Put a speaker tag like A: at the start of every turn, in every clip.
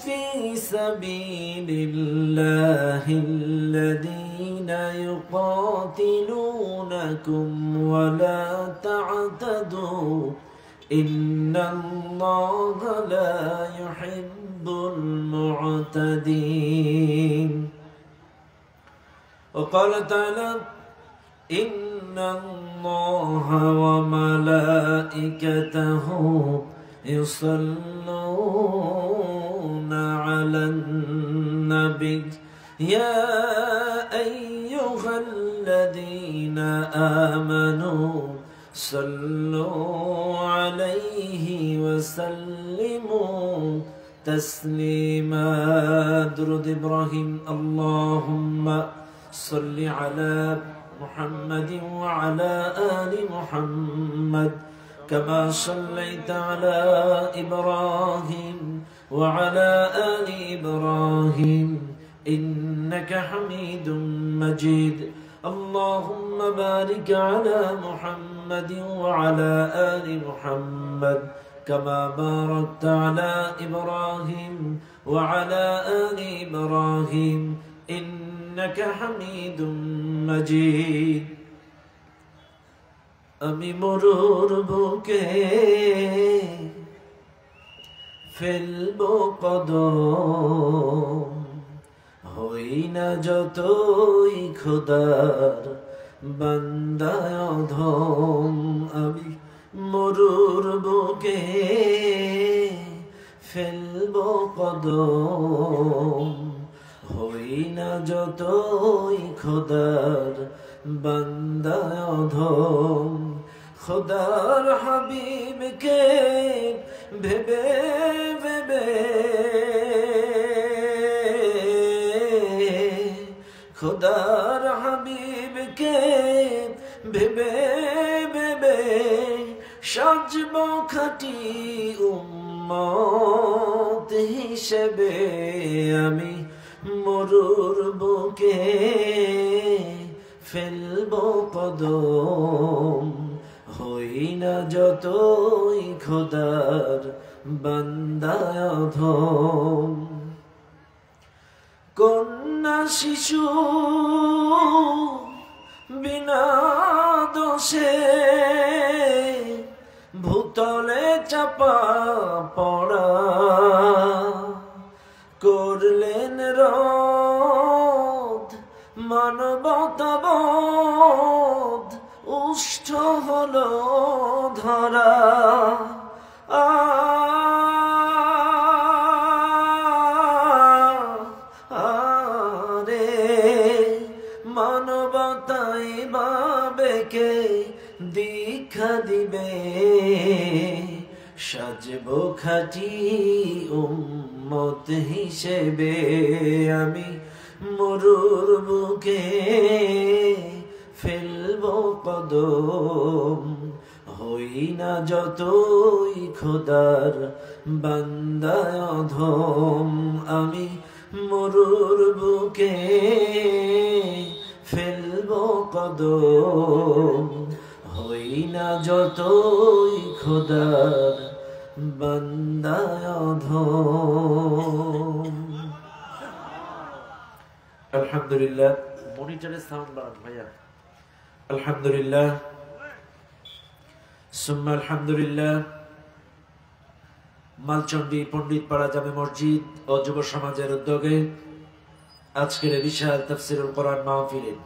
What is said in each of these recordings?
A: في سبيل الله الذين يقاتلونكم ولا تعتدوا إن الله لا يحب المعتدين. وقال تعالى إن الله وملائكته يصلون على النبي يا أيها الذين آمنوا صلوا عليه وسلموا تسليما. درود إبراهيم. اللهم صل على محمد وعلى آل محمد كما صليت على إبراهيم وعلى آل إبراهيم إنك حميد مجيد. اللهم بارك على محمد وعلى آل محمد كما باركت على إبراهيم وعلى آل إبراهيم إنك حميد مجيد. আমি মরুর বুকে ফেলবো কদম, হই না যতই খোদার বান্দা অধম। আমি মরুর বুকে ফেলবো কদম, হই না যতই খোদার বান্দা অধম। খোদার হাবিবকে ভেবে ভেবে, খোদার হাবিবকে ভেবে ভেবে সাজব খাঁটি উম্মত হিসেবে। আমি মরুর বুকে ফেলবো কদম, হই না যতই খোদার বান্দা অধম। কন্যা শিশু বিনা দোষে ভূতলে চাপা পড়া, করলেন রোধ মানবতাবোধ, উষ্ঠ হলো ধরা। আরে মানবতাই ভাবেকে দীক্ষা দিবে, সাজবো খাঁটি উম্মত হিসেবে। আমি মরুর বুকে ফেলবো কদম, হই না যতই খোদার বান্দা অধম। আমি মরুর বুকে ফেলবো কদম, হই না যতই খোদার বান্দা অধম। আলহামদুলিল্লাহ। মনিটরের সাউন্ড বাড়ান ভাইয়া। আলহামদুলিল্লাহ সুম্মা আলহামদুলিল্লাহ। মালচন্ডী পণ্ডিত পাড়া জামে মসজিদ ও যুব সমাজের উদ্যোগে আজকের বিশাল তাফসীরুল কোরআন মাহফিলের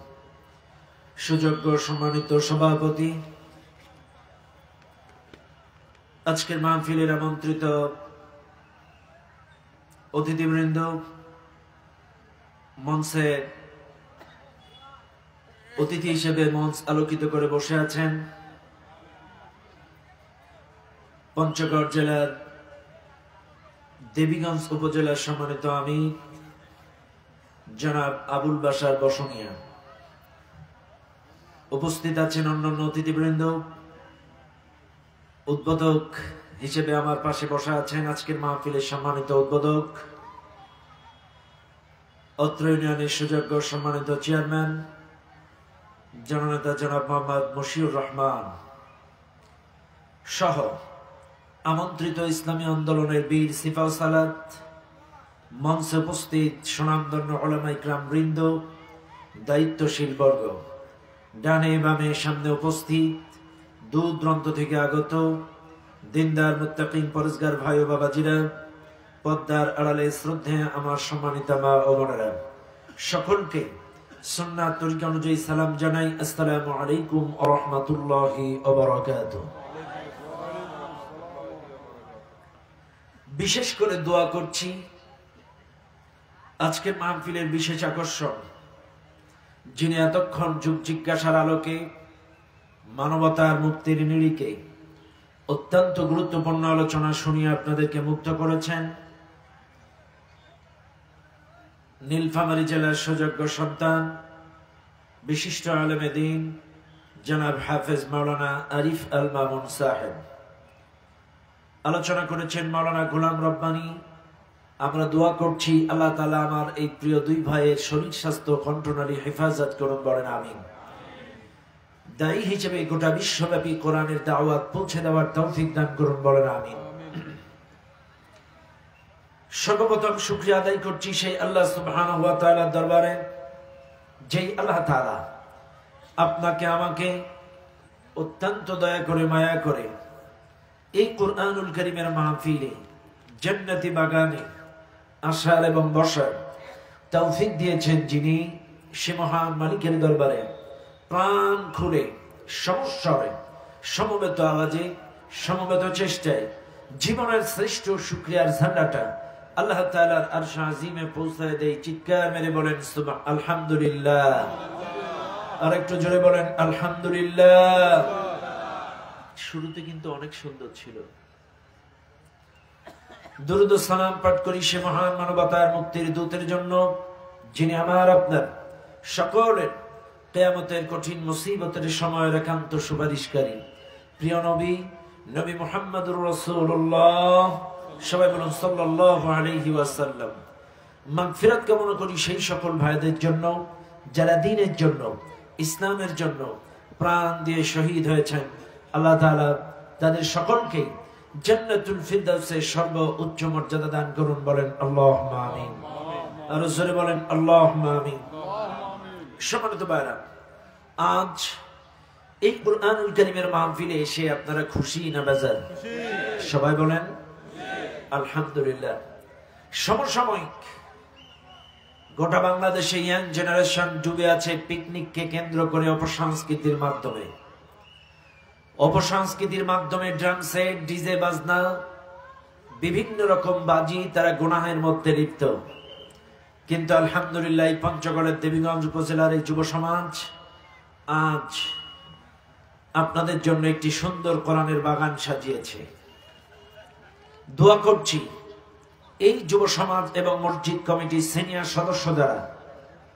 A: সুযোগ্য সম্মানিত সভাপতি, আজকের মাহফিলের আমন্ত্রিত অতিথিবৃন্দ, মঞ্চে অতিথি হিসেবে মঞ্চ আলোকিত করে বসে আছেন পঞ্চগড় জেলার দেবীগঞ্জ উপজেলার সম্মানিত আমি জনাব আবুল বাশার বসনিয়া। উপস্থিত আছেন অন্যান্য অতিথিবৃন্দ। উদ্বোধক হিসেবে আমার পাশে বসা আছেন আজকের মাহফিলের সম্মানিত উদ্বোধক, অত্র ইউনিয়নের সুযোগ্য সম্মানিত চেয়ারম্যান জননেতা জনাব মোহাম্মদ মশিউর রহমান সহ আমন্ত্রিত ইসলামী আন্দোলনের বীর সিফা সালাত মঞ্চে উপস্থিত সুনামধন্য উলামা ইকরাম বৃন্দ, দায়িত্বশীল বর্গ, ডানে বামে সামনে উপস্থিত দূর দূরান্ত থেকে আগত দিনদার মুত্তাকিন পরেজগার ভাই ও বাবাজিরা, পদ্মার আড়ালে শ্রদ্ধেয় আমার সম্মানিত মা ও বোনেরা, সকলকে সুন্নাত তরিকা অনুযায়ী সালাম জানাই। আসসালামু আলাইকুম ওয়া রাহমাতুল্লাহি ওয়া বারাকাতুহু। বিশেষ করে দোয়া করছি আজকের মাহফিলের বিশেষ আকর্ষণ, যিনি এতক্ষণ যুগ জিজ্ঞাসার আলোকে মানবতার মুক্তির নিরিখে অত্যন্ত গুরুত্বপূর্ণ আলোচনা শুনিয়ে আপনাদেরকে মুগ্ধ করেছেন। নীলফামারী জেলার সুযোগ্য সন্তান, বিশিষ্ট আলেমে দ্বীন জনাব হাফেজ মাওলানা আরিফ আল মামুন সাহেব। আলোচনা করেছেন মাওলানা গোলাম রব্বানী। আমরা দোয়া করছি আল্লাহ তাআলা আমার এই প্রিয় দুই ভাইয়ের শরীর স্বাস্থ্য কণ্ঠনালী হেফাজত করুন, বলেন আমিন। দায়ী হিসেবে গোটা বিশ্বব্যাপী কোরআনের দাওয়াত পৌঁছে দেওয়ার তৌফিক দান করুন, বলেন আমিন। সর্বপ্রথম শুকরিয়া আদায় করছি সেই আল্লাহ সুবহানাহু ওয়া তাআলার দরবারে, যেই আল্লাহ তাআলা আপনাকে আমাকে অত্যন্ত দয়া করে মায়া করে এই কুরআনুল কারীমের মাহফিলে জান্নাতি বাগানে আসার এবং বসার তৌফিক দিয়েছেন, যিনি সে মহান মালিকের দরবারে প্রাণ খুলে সমস্বরে সমবেত আওয়াজে সমবেত চেষ্টায় জীবনের শ্রেষ্ঠ শুকরিয়ার ঝান্ডাটা আল্লাহ তাআলার আরশ আজিমে পৌঁছায় দেয়। চিৎকার মেরে বলেন আলহামদুলিল্লাহ। আর একটু জোরে বলেন আলহামদুলিল্লাহ। শুরুতে কিন্তু অনেক সুন্দর ছিল। দুরূদ ও সালাম পাঠ করি সে মহান মানবতার মুক্তির দূতের জন্য, যিনি আমার আপনার সকলের কিয়ামতের কঠিন মুসিবতের সময়ের একান্ত সুপারিশকারী, প্রিয় নবী নবী মুহাম্মদুর রাসূলুল্লাহ। সবাই বলুন সাল্লাল্লাহু আলাইহি ওয়াসাল্লাম। মাগফিরাত কামনা করি সেই সকল ভাইদের জন্য যারা দ্বীনের জন্য, ইসলামের জন্য প্রাণ দিয়ে শহীদ হয়েছেন। আল্লাহ তাআলা তাদের সকলকে জান্নাতুল ফিরদাউসের সর্বোচ্চ মর্যাদা দান করুন, বলেন আল্লাহুম্মা আমিন। আর জোরে বলেন আল্লাহুম্মা আমিন। সম্মানিত ভাইরা, আজ এই কুরআনুল কারীমের মাহফিলে এসে আপনারা খুশি না বেজার? সবাই বলেন আলহামদুলিল্লাহ। সমসাময়িক গোটা বাংলাদেশে ইয়াং জেনারেশন ডুবে আছে পিকনিককে কেন্দ্র করে অপসংস্কৃতির মাধ্যমে। অপসংস্কৃতির মাধ্যমে ড্রাম সেট, ডিজে বাজনা, বিভিন্ন রকম বাজি, তারা গুনাহের মধ্যে লিপ্ত। কিন্তু আলহামদুলিল্লাহ পঞ্চগড়ের দেবীগঞ্জ উপজেলার এই যুব সমাজ আজ আপনাদের জন্য একটি সুন্দর কোরআনের বাগান সাজিয়েছে। দোয়া করছি এই যুব সমাজ এবং মসজিদ কমিটির সিনিয়র সদস্য দ্বারা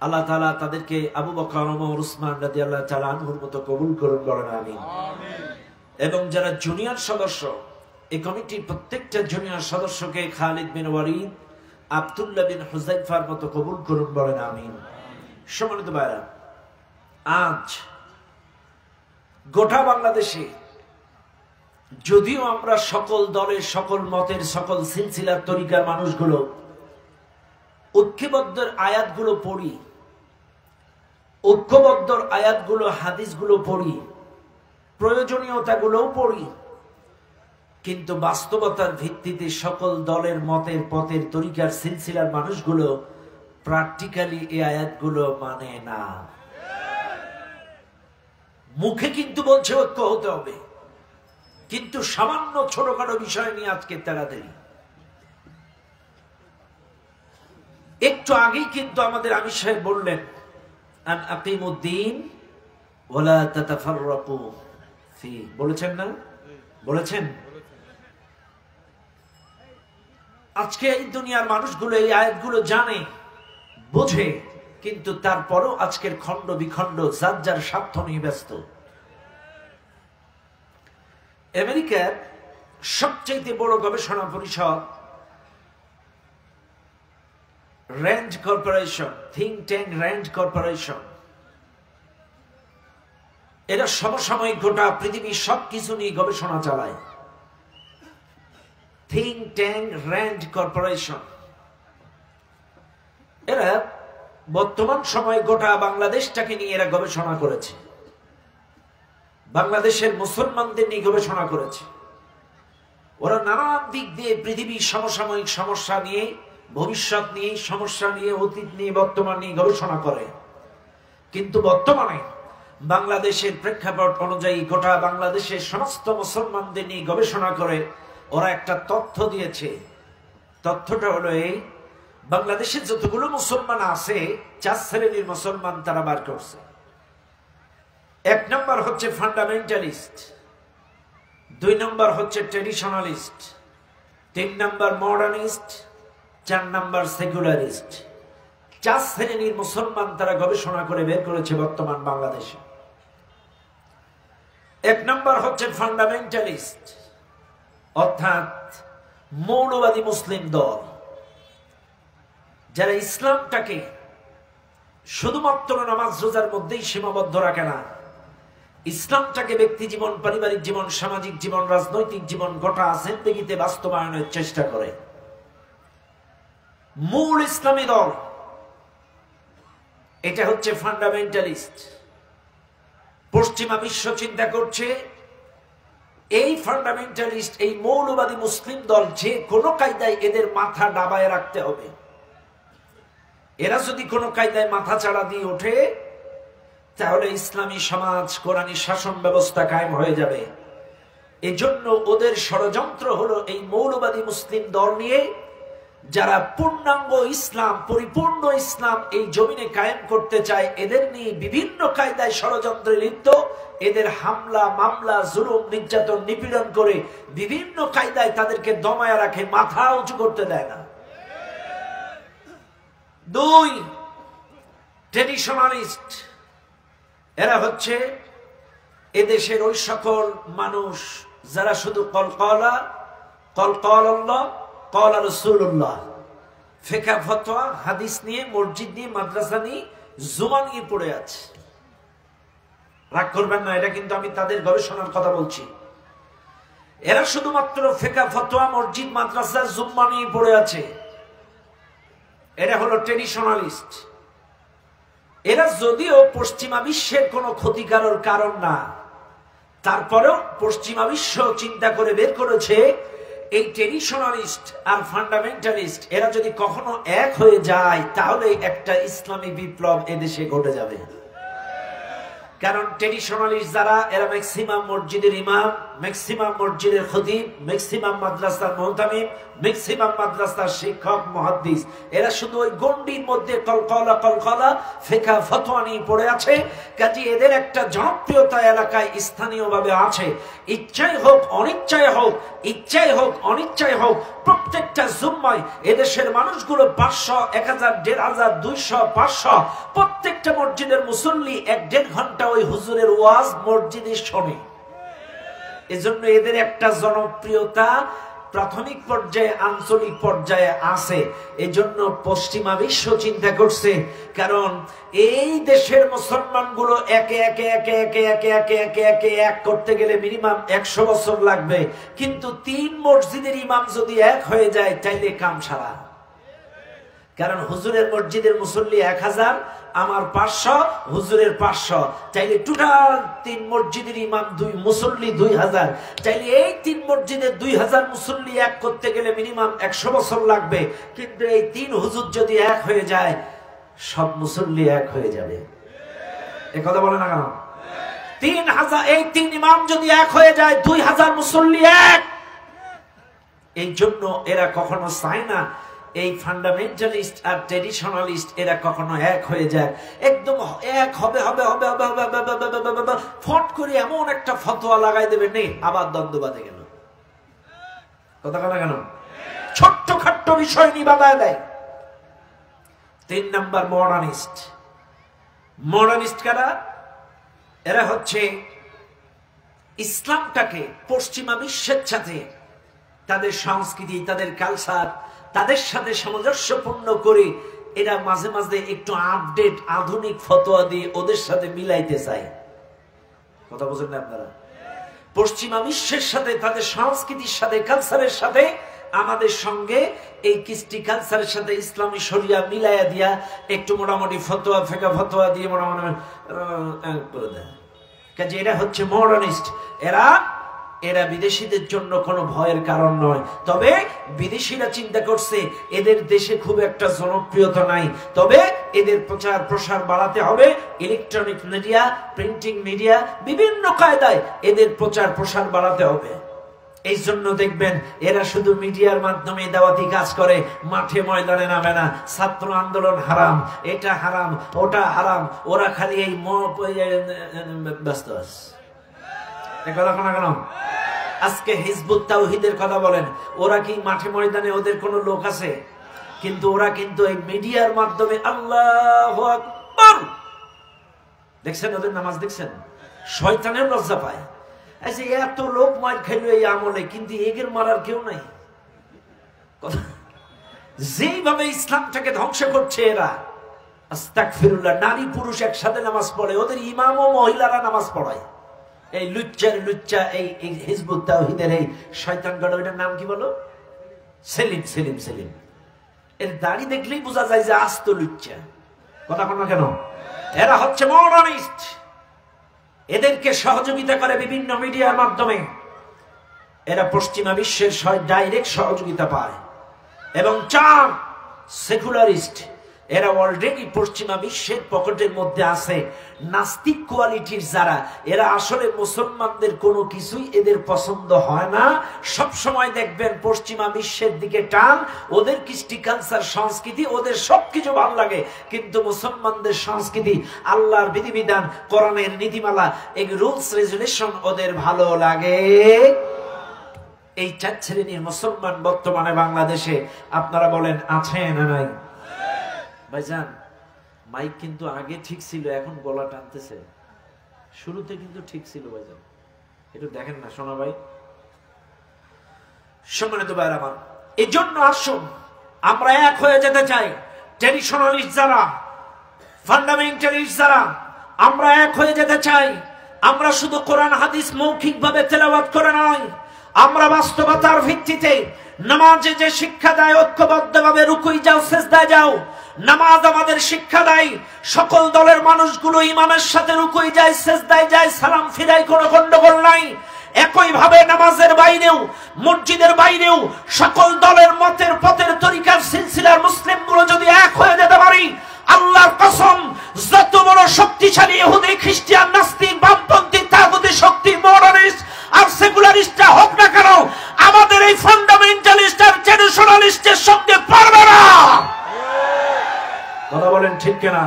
A: আল্লাহ তাআলা তাদেরকে আবু বকর, ওমর, উসমান রাদিয়াল্লাহু তাআলা আনহুর মতো কবুল করুন, বলেন আমিন। এবং যারা জুনিয়র সদস্য, এই কমিটির প্রত্যেকটা জুনিয়র সদস্যকে খালিদ বিন ওয়ালিদ, আব্দুল্লাহ বিন হুযাইফার মতো কবুল করুন, বলেন আমিন। সম্মানিত ভাইরা, আজ গোটা বাংলাদেশে যদিও আমরা সকল দলের, সকল মতের, সকল সিলসিলার তরিকার মানুষগুলো ঐক্যবদ্ধ আয়াতগুলো পড়ি, ঐক্যবদ্ধ আয়াতগুলো হাদিসগুলো পড়ি, প্রয়োজনীয়তাগুলোও পড়ি, কিন্তু বাস্তবতার ভিত্তিতে সকল দলের, মতের, পথের, তরিকার, সিলসিলার মানুষগুলো প্র্যাকটিক্যালি এই আয়াতগুলো মানে না। মুখে কিন্তু বলছে ঐক্য হতে হবে, কিন্তু সামান্য ছোটখাটো বিষয় নিয়ে আজকে তাড়াতাড়ি। একটু আগেই কিন্তু আমাদের আমির সাহেব বললেন আন আকিমুদ্দিন ওয়ালা তাতাফাররাকু ফি, বলেছেন না? বলেছেন। আজকে এই দুনিয়ার মানুষগুলো এই আয়াতগুলো জানে, বোঝে, কিন্তু তারপরও আজকের খণ্ড বিখণ্ড যার যার স্বার্থ নিয়ে ব্যস্ত। আমেরিকার সবচেয়ে বড় গবেষণা পরিষদ RAND corporation, think tank RAND corporation, এরা সমসাময়িক গোটা পৃথিবীর সবকিছু নিয়ে গবেষণা চালায়। থিঙ্ক ট্যাঙ্ক র্যান্ড কর্পোরেশন এরা বর্তমান সময়ে গোটা বাংলাদেশটাকে নিয়ে এরা গবেষণা করেছে, বাংলাদেশের মুসলমানদের নিয়ে গবেষণা করেছে। ওরা নানান দিক দিয়ে পৃথিবীর সমসাময়িক সমস্যা নিয়ে, ভবিষ্যৎ নিয়ে, সমস্যা নিয়ে, অতীত নিয়ে, বর্তমান নিয়ে গবেষণা করে। কিন্তু বর্তমানে বাংলাদেশের প্রেক্ষাপট অনুযায়ী গোটা বাংলাদেশের সমস্ত মুসলমানদের নিয়ে গবেষণা করে ওরা একটা তথ্য দিয়েছে। তথ্যটা হলো এই, বাংলাদেশে যতগুলো মুসলমান আছে 4 শ্রেণীর মুসলমান তারা বার করছে। 1 নম্বর হচ্ছে ফান্ডামেন্টালিস্ট, 2 নম্বর হচ্ছে ট্রেডিশনালিস্ট, 3 নম্বর মডার্নিস্ট, 4 নম্বর সেকুলারিস্ট। 4 শ্রেণীর মুসলমান তারা গবেষণা করে বের করেছে বর্তমান বাংলাদেশে। 1 নম্বর হচ্ছে ফান্ডামেন্টালিস্ট, অর্থাৎ মৌলবাদী মুসলিম দল, যারা ইসলামটাকে শুধুমাত্র নামাজ রোজার মধ্যেই সীমাবদ্ধ রাখে না, ইসলামটাকে ব্যক্তি জীবন, পারিবারিক জীবন, সামাজিক জীবন, রাজনৈতিক জীবন, গোটা জিন্দেগিতে বাস্তবায়নের চেষ্টা করে। মূল ইসলামী দল এটা হচ্ছে ফান্ডামেন্টালিস্ট। পশ্চিমা বিশ্ব চিন্তা করছে এই ফান্ডামেন্টালিস্ট, এই মৌলবাদী মুসলিম দল যে কোনো কায়দায় এদের মাথা ডাবায় রাখতে হবে। এরা যদি কোনো কায়দায় মাথা চাড়া দিয়ে ওঠে তাহলে ইসলামী সমাজ, কোরআনী শাসন ব্যবস্থা কায়েম হয়ে যাবে। এজন্য ওদের ষড়যন্ত্র হলো এই মৌলবাদী মুসলিম দল নিয়ে যারা পূর্ণাঙ্গ ইসলাম, পরিপূর্ণ ইসলাম এই জমিনে কায়েম করতে চায়, এদের নিয়ে বিভিন্ন কায়দায় ষড়যন্ত্রে লিপ্ত, এদের হামলা, মামলা, জুলুম, নির্যাতন, নিপীড়ন করে বিভিন্ন কায়দায় তাদেরকে দমায়া রাখে, মাথা উঁচু করতে দেয় না। 2 ট্রেডিশনালিস্ট, এরা হচ্ছে এদেশের ওই সকল মানুষ যারা শুধু কলকলা, কলকল্লাহ, কলা রাসূলুল্লাহ, ফিকহ ফতোয়া, হাদিস নিয়ে, মসজিদ নিয়ে, মাদ্রাসা নিয়ে, জুমা নিয়ে পড়ে আছে। রাগ করবেন না, এটা কিন্তু আমি তাদের গবেষণার কথা বলছি। এরা শুধুমাত্র ফিকহ ফতোয়া, মসজিদ, মাদ্রাসা, জুম্মা নিয়ে পড়ে আছে। এরা হলো ট্রেডিশনালিস্ট। এরা যদিও পশ্চিমা বিশ্বের কোনো ক্ষতিকারক কারণ না, তারপরেও পশ্চিমা বিশ্ব চিন্তা করে বের করেছে এই ট্রেডিশনালিস্ট আর ফান্ডামেন্টালিস্ট এরা যদি কখনো এক হয়ে যায় তাহলে একটা ইসলামী বিপ্লব এদেশে ঘটে যাবে। কারণ ট্রেডিশনালিস্ট যারা, এরা ম্যাক্সিমাম মসজিদের ইমাম, ম্যাক্সিমাম মসজিদের খতিব, ম্যাক্সিমাম মাদ্রাসার মুহতামিম, ম্যাক্সিমাম মাদ্রাসার শিক্ষক, মুহাদ্দিস, এরা শুধু ওই গণ্ডির মধ্যে কলকলা, কলকলা, ফিকহ ফতোয়া নিয়ে পড়ে আছে। কাজে এদের একটা জনপ্রিয়তা এলাকায় স্থানীয়ভাবে আছে। ইচ্ছাই হোক অনিচ্ছাই হোক, ইচ্ছাই হোক অনিচ্ছাই হোক, প্রত্যেকটা জুম্মায় এদেশের মানুষগুলো 500, 1000, 1500, 200, 500 প্রত্যেকটা মসজিদের মুসল্লি 1-1.5 ঘন্টা ওই হুজুরের ওয়াজ মসজিদে শোনে। এজন্য এদের একটা জনপ্রিয়তা প্রাথমিক পর্যায়ে, আঞ্চলিক পর্যায়ে আছে। এজন্য পশ্চিমা বিশ্ব চিন্তা করছে, কারণ এই দেশের মুসলমানগুলো একে একে একে একে একে একে একে একে এক করতে গেলে মিনিমাম 100 বছর লাগবে, কিন্তু 3 মসজিদের ইমাম যদি এক হয়ে যায় তাইলে কাম সারা। কারণ হুজুরের মসজিদের মুসল্লি 1000, আমার 500, হুজুরের 500, চাইলে টোটাল 3 মসজিদের ইমাম, 2 মুসল্লি 2000, চাইলে এই 3 মসজিদের 2000 মুসল্লি এক করতে গেলে মিনিমাম 100 বছর লাগবে। কিন্তু এই 3 হুজুর যদি এক হয়ে যায় সব মুসল্লি এক হয়ে যাবে। এই কথা বলে না কেন? 3000, এই 3 ইমাম যদি এক হয়ে যায় 2000 মুসল্লি এক। এই জন্য এরা কখনো চায় না এই ফান্ডামেন্টালিস্ট আর ট্রেডিশনালিস্ট এরা কখনো এক হয়ে যায়। একদম এক হবে হবে হবে হবে হবে, ফট করে এমন একটা ফতোয়া লাগাই দেবে, নেই আবার দ্বন্দ্ব বাঁধে গেল। কথা কথা কেন? ছোট্ট খাট্ট বিষয় নিয়ে বাঁধায় দেয়। 3 নাম্বার মডার্নিস্ট। মডার্নিস্ট কারা? এরা হচ্ছে ইসলামটাকে পশ্চিমা বিশ্বের সাথে, তাদের সংস্কৃতি, তাদের কালচার, তাদের সাথে সামঞ্জস্যপূর্ণ করে এরা মাঝে মাঝে একটু আপডেট, আধুনিক ফতোয়া দিয়ে ওদের সাথে মিলাইতে চায়। কথা বুঝেন না আপনারা? পশ্চিমা বিশ্বের সাথে, তাদের সংস্কৃতির সাথে, কালচারের সাথে আমাদের সঙ্গে এই কৃষ্টি কালচারের সাথে ইসলামী শরিয়া মিলাইয়া দিয়া একটু মোটামুটি ফতোয়া ফেকা ফতোয়া দিয়ে মোটামুটি করে দেয়। কাজে এরা হচ্ছে মডার্নিস্ট। এরা বিদেশিদের জন্য কোনো ভয়ের কারণ নয়। তবে বিদেশিরা চিন্তা করছে এদের দেশে খুব একটা জনপ্রিয়তা নাই, তবে এদের প্রচার প্রসার বাড়াতে হবে। ইলেকট্রনিক মিডিয়া, প্রিন্টিং মিডিয়া, বিভিন্ন কায়দায় এদের প্রচার প্রসার বাড়াতে হবে। এই জন্য দেখবেন এরা শুধু মিডিয়ার মাধ্যমে দাওয়াতি কাজ করে, মাঠে ময়দানে নামে না। ছাত্র আন্দোলন হারাম, এটা হারাম, ওটা হারাম, ওরা খালি এই ব্যস্ত আছে। কেন আজকে হিজবুত তাওহীদের কথা বলেন, ওরা কি মাঠে ময়দানে ওদের কোনো লোক আছে? কিন্তু ওরা কিন্তু এই মিডিয়ার মাধ্যমে আল্লাহু আকবার দেখছেন, ওদের নামাজ দেখছেন, শয়তানের লজ্জা পায়। আচ্ছা, এত লোক মার খেলো এই আমলে, কিন্তু এগের মারার কেউ নাই। যেইভাবে ইসলামটাকে ধ্বংস করছে এরা, আস্তাগফিরুল্লাহ, নারী পুরুষ একসাথে নামাজ পড়ে, ওদের ইমাম ও মহিলারা নামাজ পড়ায়। এই লুচ্চা এই হিজবুত তাওহীদের এই শয়তানগণ, ওইটার নাম কি বলো? সেলিম। এর দাড়ি দেখলেই বোঝা যায় যে আস্ত লুচ্চা। কথা বল না কেন? এরা হচ্ছে মডার্নিস্ট। এদেরকে সহযোগিতা করে বিভিন্ন মিডিয়ার মাধ্যমে। এরা পশ্চিমা বিশ্বের ডাইরেক্ট সহযোগিতা পায় এবং চার সেকুলারিস্ট। এরা অলরেডি পশ্চিমা বিশ্বের পকেটের মধ্যে আছে। নাস্তিক কোয়ালিটির যারা, এরা আসলে মুসলমানদের কোনো কিছুই এদের পছন্দ হয় না। সব সময় দেখবেন পশ্চিমা বিশ্বের দিকে টান, ওদের কৃষ্টি কালচার সংস্কৃতি, ওদের সবকিছু ভালো লাগে। কিন্তু মুসলমানদের সংস্কৃতি, আল্লাহর বিধিবিধান, কোরআনের নীতিমালা, এই রুলস রেজুলেশন ওদের ভালো লাগে। এই চার শ্রেণীর মুসলমান বর্তমানে বাংলাদেশে আপনারা বলেন আছে না নাই? ভাইজান, মাইক কিন্তু আগে ঠিক ছিল, এখন গলা টানতেছে। শুরুতে কিন্তু ঠিক ছিল ভাইজান, একটু দেখেন না সোনা ভাই। সম্মানিত ভাইরা আমার, এই জন্য আসুন আমরা এক হয়ে যেতে চাই। ট্র্যাডিশনালিস্ট যারা, ফান্ডামেন্টালিস্ট যারা, আমরা এক হয়ে যেতে চাই। আমরা শুধু কোরআন হাদিস মৌখিক ভাবে তেলাওয়াত করে নয়, আমরা বাস্তবতার ভিত্তিতে নামাজে যে শিক্ষা দেয়, ঐক্যবদ্ধভাবে রুকুই যাও, সিজদায় যাও। নামাজ আমাদের শিক্ষা দেয় সকল দলের মানুষগুলো ইমামের সাথে রুকুই যায়, সিজদায় যায়, সালাম ফিরায়, কোনো গন্ডগোল নাই। একই ভাবে নামাজের বাইরেও, মসজিদের বাইরেও সকল দলের মতের, পথের, তরিকার, সিলসিলার মুসলিমগুলো যদি এক হয়ে যেতে পারি, আল্লাহর কসম, যত বড় শক্তিশালী ইহুদি, খ্রিস্টান, নাস্তিক, বামপন্থী, তাগুতি শক্তি, মডার্নিস্ট আর সেকুলারিস্টরা হোক না কেন, আমাদের এই ফান্ডামেন্টালিস্ট আর ট্র্যাডিশনালিস্টের সঙ্গে পারবে না। কথা বলেন ঠিক কিনা?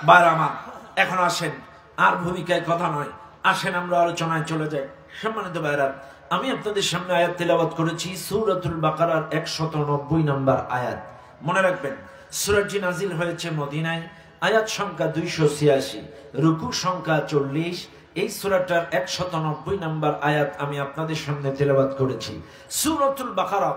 A: বারামা, এখন আসেন, আর ভূমিকায় কথা নয়, আসেন আমরা আলোচনায় চলে যাই। সম্মানিত ভাইরা, আমি আপনাদের সামনে আয়াত তেলাওয়াত করেছি সূরাতুল বাকারার 190 নম্বর আয়াত। মনে রাখবেন, সূরাটি নাজিল হয়েছে মদিনায়, আয়াত সংখ্যা 286, রুকু সংখ্যা 40। এই সূরাটার 190 নম্বর আয়াত আমি আপনাদের সামনে তেলাওয়াত করেছি। সূরাতুল বাকারা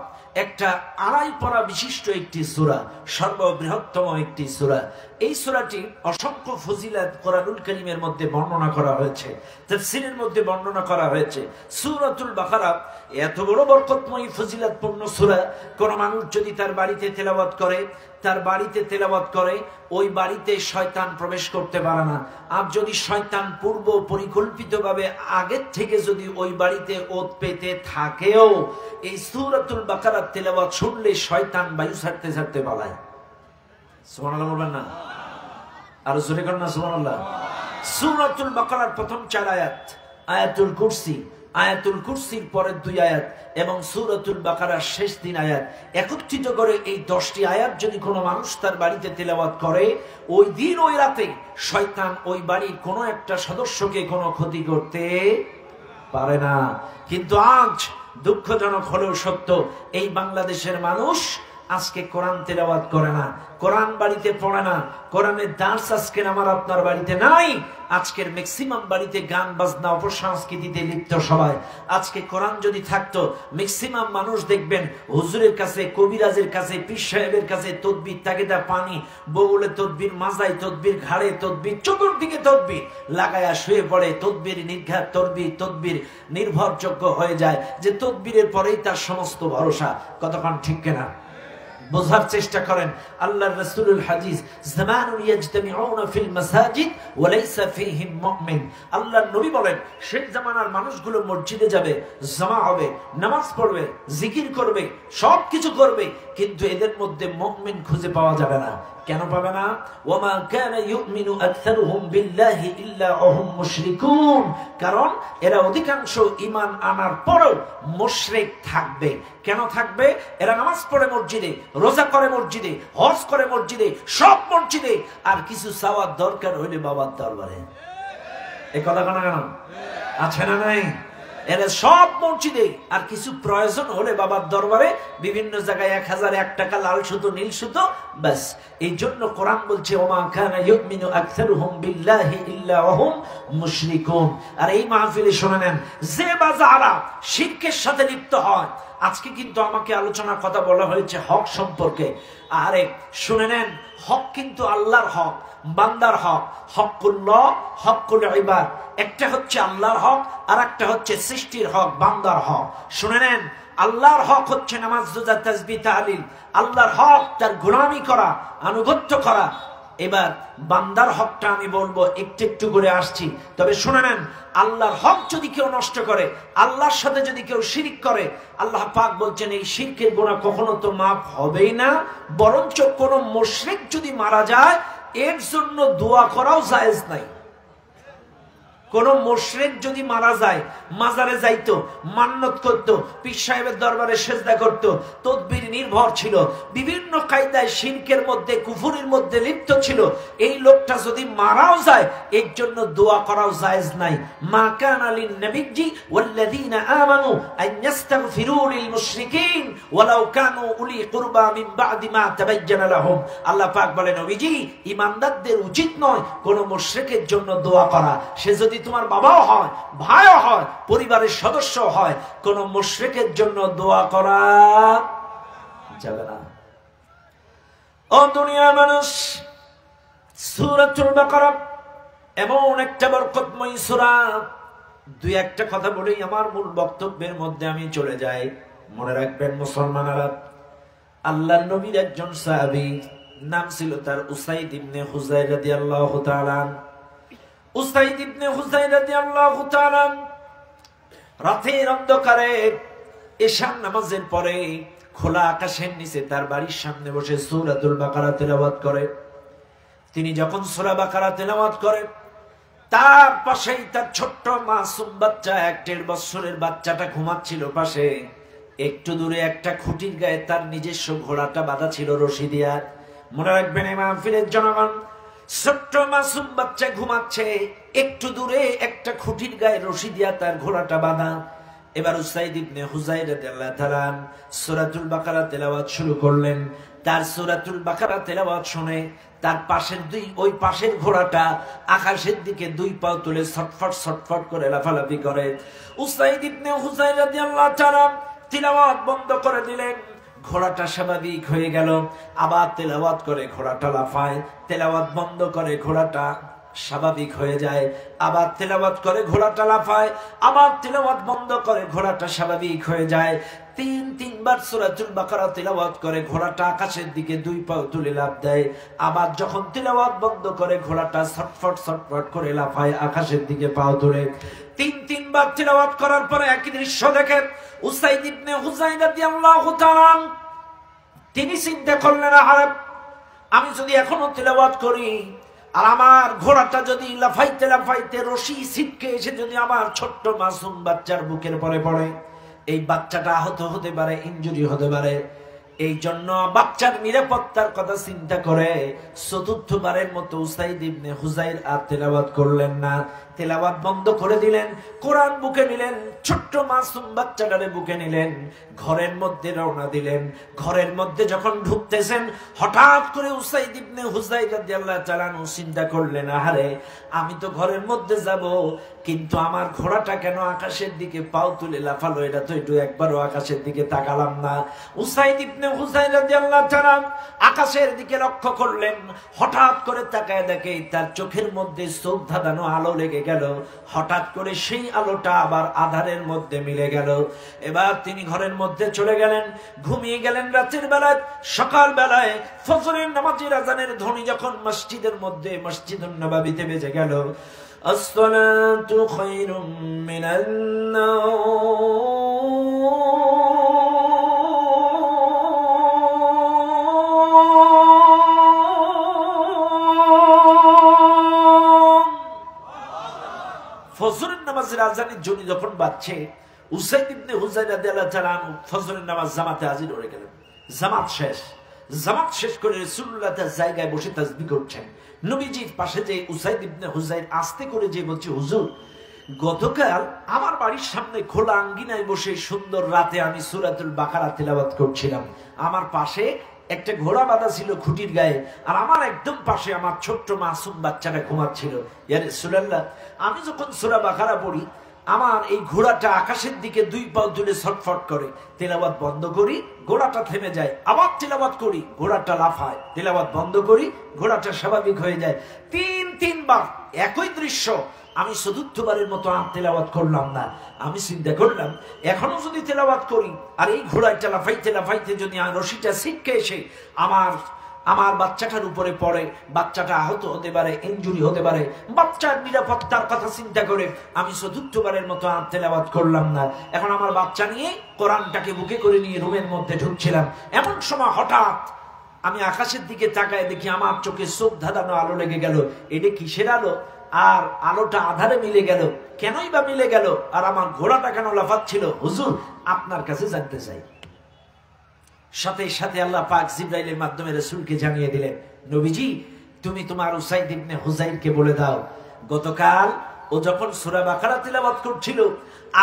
A: একটা আড়াই পারা বিশিষ্ট একটি সূরা, সর্ববৃহত্তম একটি সূরা। এই সূরাটি অসংখ্য ফজিলত কোরআনুল কারীমের মধ্যে বর্ণনা করা হয়েছে, তাফসীরের মধ্যে বর্ণনা করা হয়েছে। সূরাতুল বাকারা এত বড় বরকতময় ফজিলতপূর্ণ সূরা, কোন মানুষ যদি তার বাড়িতে তেলাওয়াত করে, ওই বাড়িতে শয়তান প্রবেশ করতে পারে না। আর যদি শয়তান পূর্ব পরিকল্পিতভাবে আগের থেকে যদি ওই বাড়িতে ওত পেতে থাকেও, এই সূরাতুল বাকারার তেলাওয়াত শুনলে শয়তান বায়ু ছাড়তে ছাড়তে পালায়। সুবহানাল্লাহ বলবেন না? আর জোরে করেন না সুবহানাল্লাহ। সূরাতুল বাকারার প্রথম 4 আয়াত, আয়াতুল কুরসির পরের 2 আয়াত এবং সূরাতুল বাকারার শেষ 3 আয়াত একত্রিত করে এই 10টি আয়াত যদি কোনো মানুষ তার বাড়িতে তেলাওয়াত করে, ওই দিন ওই রাতে শয়তান ওই বাড়ির কোনো একটা সদস্যকে কোনো ক্ষতি করতে পারে না। কিন্তু আজ দুঃখজনক হলেও সত্য, এই বাংলাদেশের মানুষ আজকে কোরআন তেলাওয়াত করে না, কোরআন বাড়িতে পড়ে না, কোরআনের দার্স আজকে আমার আপনার বাড়িতে নাই। আজকের ম্যাক্সিমাম বাড়িতে গান বাজনা অপসংস্কৃতিতে লিপ্ত সবাই। আজকে কোরআন যদি থাকতো, ম্যাক্সিমাম মানুষ দেখবেন হুজুরের কাছে, কবিরাজের কাছে, পীর সাহেবের কাছে তদবির, তাগিদা পানি, বউলে তদবির, মাজায় তদবির, ঘাড়ে তদবির, চতুর্দিকে তদবির লাগায়া শুয়ে পড়ে। তদবির নির্ঘাত তদবির নির্ভরযোগ্য হয়ে যায়, যে তদবিরের পরেই তার সমস্ত ভরসা। কতক্ষণ ঠিক কিনা বোঝার চেষ্টা করেন। আল্লাহর রাসূলুল হাদিস, জামানুন ইয়াজতামিউনা ফিল মাসাজিদ ওয়া লাইসা ফীহিম মুমিন। আল্লাহর নবী বলেন, সেই জামানার মানুষগুলো মসজিদে যাবে, জমা হবে, নামাজ পড়বে, জিকির করবে, সবকিছু করবে, কিন্তু এদের মধ্যে মুমিন খুঁজে পাওয়া যাবে না। কেন পাবে না? ওয়ামা কানা ইউমিনু আকসারুহুম বিল্লাহি ইল্লা ওয়াহুম মুশরিকুন। কারণ এরা অধিকাংশ ঈমান আনার পরেও মুশরিক থাকবে। কেন থাকবে? এরা নামাজ পড়ে মসজিদে, রোজা করে মসজিদে, হজ করে মসজিদে, সব মসজিদে, আর কিছু চাওয়ার দরকার হইলে বাবার দরবারে। এই কথা কেন আছে না নাই? এরা সব মসজিদে, আর কিছু প্রয়োজন হলে বাবার দরবারে, বিভিন্ন জায়গায় 1001 টাকা লাল সুতো, নীল সুতো, বাস। এই জন্য কোরআন বলছে, ওমা কানা ইউমিনু আকসারুহুম বিল্লাহি ইল্লা ওয়াহুম মুশরিকুন। আর এই মাহফিলে শুনে নেন, যে বা যারা শিরকের সাথে লিপ্ত হয়, আজকে কিন্তু আমাকে আলোচনার কথা বলা হয়েছে হক সম্পর্কে। আরে শুনে নেন, হক কিন্তু আল্লাহর হক, বান্দার হক। হকুল্লাহ, হকুল ইবাদ। একটা হচ্ছে আল্লাহর হক, আর একটা হচ্ছে সৃষ্টির হক, বান্দার হক। শুনে নেন, আল্লাহর হক হচ্ছে নামাজ, রোজা, তাসবিহ, তাহলিল। আল্লাহর হক তার গোলামি করা, আনুগত্য করা। এবার বান্দার হকটা আমি বলবো, একটু একটু করে আসছি। তবে শুনে নেন, আল্লাহর হক যদি কেউ নষ্ট করে, আল্লাহর সাথে যদি কেউ শিরক করে, আল্লাহ পাক বলছেন এই শিরকের গুনাহ কখনো তো মাফ হবেই না, বরঞ্চ কোন মুশরিক যদি মারা যায়, এর জন্য দোয়া করাও জায়েজ নাই। কোন মুশরিক যদি মারা যায়, মাজারে যাইতো, মান্নত করত, পীর সাহেবের দরবারে সেজদা করত, তদবির নির্ভর ছিল, বিভিন্ন কায়দায় শিরকের মধ্যে, কুফুরির মধ্যে লিপ্ত ছিল, এই লোকটা যদি মারাও যায়, এর জন্য দোয়া করাও জায়েজ নাই। মা কানা লিন নবিয়্যি ওয়াল্লাযীনা আমানু আন ইস্তাগফিরু লিল মুশরিকিন ওয়ালাউ কানু উলি কুরবা মিন বাদি মা তাবায়্যানা লাহুম। আল্লাহ পাক বলেন, নবীজি, ঈমানদারদের উচিত নয় কোন মুশরিকের জন্য দোয়া করা। সে যদি তোমার বাবাও হয়, ভাইও হয়, পরিবারের সদস্য হয়, কোন মুশরিকের জন্য দোয়া করা যাবে না। ও দুনিয়ার মানুষ, সূরাতুল বাকারা এমন একটা বরকতময় সূরা। দুই একটা কথা বলেই আমার মূল বক্তব্যের মধ্যে আমি চলে যাই। মনে রাখবেন মুসলমানেরা, আল্লাহর নবীর একজন সাহাবী, নাম ছিল তার উসাইদ ইবনে হুযাইর রাদিয়াল্লাহু তাআলা। উসাইদ ইবনে হুযাইর রাদিয়াল্লাহু তাআলা রাতের অন্ধকারে এশার নামাজের পরে খোলা আকাশের নিচে তার বাড়ির সামনে বসে সূরাতুল বাকারা তেলাওয়াত করে। তিনি যখন সূরা বাকারা তেলাওয়াত করে, তার পাশেই তার ছোট্ট মাসুম বাচ্চা, 1.5 বছরের বাচ্চাটা ঘুমাচ্ছিল পাশে। একটু দূরে একটা খুঁটির গায়ে তার নিজস্ব ঘোড়াটা বাঁধা ছিল রশি দিয়া। মনে রাখবেন এই মাহফিলের জনগণ, ছোট্ট মাসুম বাচ্চা ঘুমাচ্ছে, একটু দূরে একটা খুঁটির গায়ে রশি দিয়া তার ঘোড়াটা বাঁধা। এবার উসাইদ ইবনে হুযাইর রাদিয়াল্লাহু তাআলা সূরাতুল বাকারা তেলাওয়াত শুরু করলেন। তার সূরাতুল বাকারা তেলাওয়াত শুনে তার ওই পাশের ঘোড়াটা আকাশের দিকে 2 পা তুলে ছটফট ছটফট করে লাফালাফি করে। উসাইদ ইবনে হুযাইর রাদিয়াল্লাহু তাআলা তেলাওয়াত বন্ধ করে দিলেন। ঘোড়াটা স্বাভাবিক হয়ে গেল। আবার তেলাওয়াত করে, ঘোড়াটা লাফায়। তেলাওয়াত বন্ধ করে, ঘোড়াটা স্বাভাবিক হয়ে যায়। আবার তেলাওয়াত করে, ঘোড়াটা লাফায়। আবার তেলাওয়াত বন্ধ করে, ঘোড়াটা স্বাভাবিক হয়ে যায়। তিনবার সূরাতুল বাকারা তেলাওয়াত করে, ঘোড়াটা আকাশের দিকে 2 পা তুলে লাফ দেয়। আবার যখন তেলাওয়াত বন্ধ করে, ঘোড়াটা ছটফট ছটফট করে লাফায়, আকাশের দিকে পা তুলে। তিনবার তেলাওয়াত করার পরে একই দৃশ্য দেখে উসাইদ ইবনে হুযাইর রাদিয়াল্লাহু তাআলা। তিনি চিন্তা করলেন, আরে আমি যদি এখনো তেলাওয়াত করি, আর আমার ঘোড়াটা যদি লাফাইতে লাফাইতে রশি ছিটকে এসে যদি আমার ছোট্ট মাসুম বাচ্চার বুকের পরে পড়ে, এই বাচ্চাটা আহত হতে পারে, ইনজুরি হতে পারে। এই জন্য বাচ্চার নিরাপত্তার কথা চিন্তা করে চতুর্থবারের মতো উসাইদ ইবনে হুযাইর আর তেলাওয়াত করলেন না। তেলাওয়াত বন্ধ করে দিলেন, কোরআন বুকে নিলেন, ছোট্ট মাসুম বাচ্চাটারে বুকে নিলেন, ঘরের মধ্যে রওনা দিলেন। ঘরের মধ্যে যখন ঢুকতেছেন, হঠাৎ করে উসাইদ ইবনে হুযাইর রাদিয়াল্লাহু তাআলা চিন্তা করলেন, আহারে আমি তো ঘরের মধ্যে যাব, কিন্তু আমার ঘোড়াটা কেন আকাশের দিকে পাও তুলে লাফালো? এটা তো একটু একবারও আকাশের দিকে তাকালাম না। উসাইদ ইবনে হুযাইর রাদিয়াল্লাহু তাআলা আকাশের দিকে লক্ষ্য করলেন, হঠাৎ করে তাকায় দেখে তার চোখের মধ্যে চোখ ধাঁধানো আলো লেগে গেল। হঠাৎ করে সেই আলোটা আবার আধারের মধ্যে মিলে গেল। এবার তিনি ঘরের মধ্যে চলে গেলেন, ঘুমিয়ে গেলেন। রাতের বেলায়, সকাল বেলায় ফজরের নামাজের আযানের ধ্বনি যখন মসজিদের মধ্যে, মসজিদুন নববীতে বেজে গেল, আসসালাতু খায়রুম মিনান ফজরের নামাজের আযানের ধ্বনি যখন বাজছে, উসাইদ ইবনে হুযাইর রাদিয়াল্লাহু তাআলা ফজরের নামাজ জামাতে হাজির হয়ে গেলেন। জামাত শেষ করে রাসূলুল্লাহ তার জায়গায় বসে তাসবিহ করছেন। নবীজির পাশে যে উসাইদ ইবনে হুযাইর আস্তে করে যে বলছে, হুজুর গতকাল আমার বাড়ির সামনে খোলা আঙ্গিনায় বসে সুন্দর রাতে আমি সূরাতুল বাকারা তিলাওয়াত করছিলাম। আমার পাশে একটা ঘোড়া বাঁধা ছিল খুঁটির গায়ে, আর আমার একদম পাশে আমার ছোট্ট মাসুম বাচ্চাটা ঘুমাচ্ছিল। ইয়া রাসূলুল্লাহ, আমি যখন সূরা বাকারা পড়ি, আমার এই ঘোড়াটা আকাশের দিকে দুই পাও তুলে ছটফট করে। তেলাওয়াত বন্ধ করি, ঘোড়াটা থেমে যায়। আবার তেলাওয়াত করি, ঘোড়াটা লাফায়। তেলাওয়াত বন্ধ করি, ঘোড়াটা স্বাভাবিক হয়ে যায়। তিনবার একই দৃশ্য। আমি চতুর্থবারের মতো আর তেলাওয়াত করলাম না। আমি চিন্তা করলাম, এখনো যদি তেলাওয়াত করি আর এই ঘোড়াটা লাফাইতে লাফাইতে যদি রশিটা ছিটকে এসে আমার বাচ্চাটার উপরে পড়ে, বাচ্চাটা আহত হতে পারে, ইনজুরি হতে পারে। বাচ্চার নিরাপত্তার কথা চিন্তা করে আমি চতুর্থবারের মতো আর তেলাওয়াত করলাম না। এখন আমার বাচ্চা নিয়ে কোরআনটাকে বুকে করে নিয়ে রুমের মধ্যে ঢুকছিলাম। এমন সময় হঠাৎ আমি আকাশের দিকে তাকায় দেখি আমার চোখে চোখ ধাঁধানো আলো লেগে গেল। এটা কিসের আলো? আর আলোটা আধারে মিলে গেল। কেনই বা মিলে গেল? আর আমার ঘোড়াটা কেন লাফাচ্ছিল? হুজুর, আপনার কাছে জানতে চাই। সাথে সাথে আল্লাহ পাক জিবরাইলের মাধ্যমে রাসূলকে জানিয়ে দিলেন, নবীজি তুমি তোমার উসাইদ ইবনে হুযাইরকে বলে দাও, গতকাল ও যখন সূরা বাকারা তিলাওয়াত করছিল,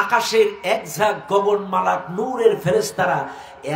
A: আকাশের এক ঝাঁক গগন মালাক নূরের ফেরেশতারা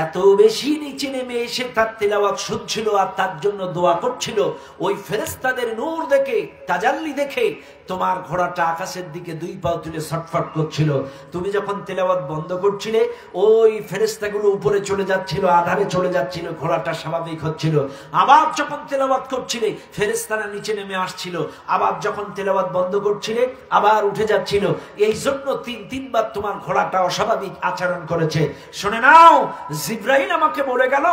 A: এত বেশি নিচে নেমে এসে তার তিলাওয়াত শুনছিল আর তার জন্য দোয়া করছিল। ওই ফেরেশতাদের নূর দেখে, তাজাল্লি দেখে তোমার ঘোড়াটা আকাশের দিকে দুই পাও তুলে ছটফট করছিল। তুমি যখন তেলাওয়াত বন্ধ করছিলে, ওই ফেরেশতাগুলো উপরে চলে যাচ্ছিল, আধারে চলে যাচ্ছিল, ঘোড়াটা স্বাভাবিক হচ্ছিল। আবার যখন তেলাওয়াত করছিলে, ফেরেশতারা নিচে নেমে আসছিল। আবার যখন তেলাওয়াত বন্ধ করছিলে, আবার উঠে যাচ্ছিল। এই জন্য তিনবার তোমার ঘোড়াটা অস্বাভাবিক আচরণ করেছে। শুনে নাও, জিবরাইল আমাকে বলে গেল,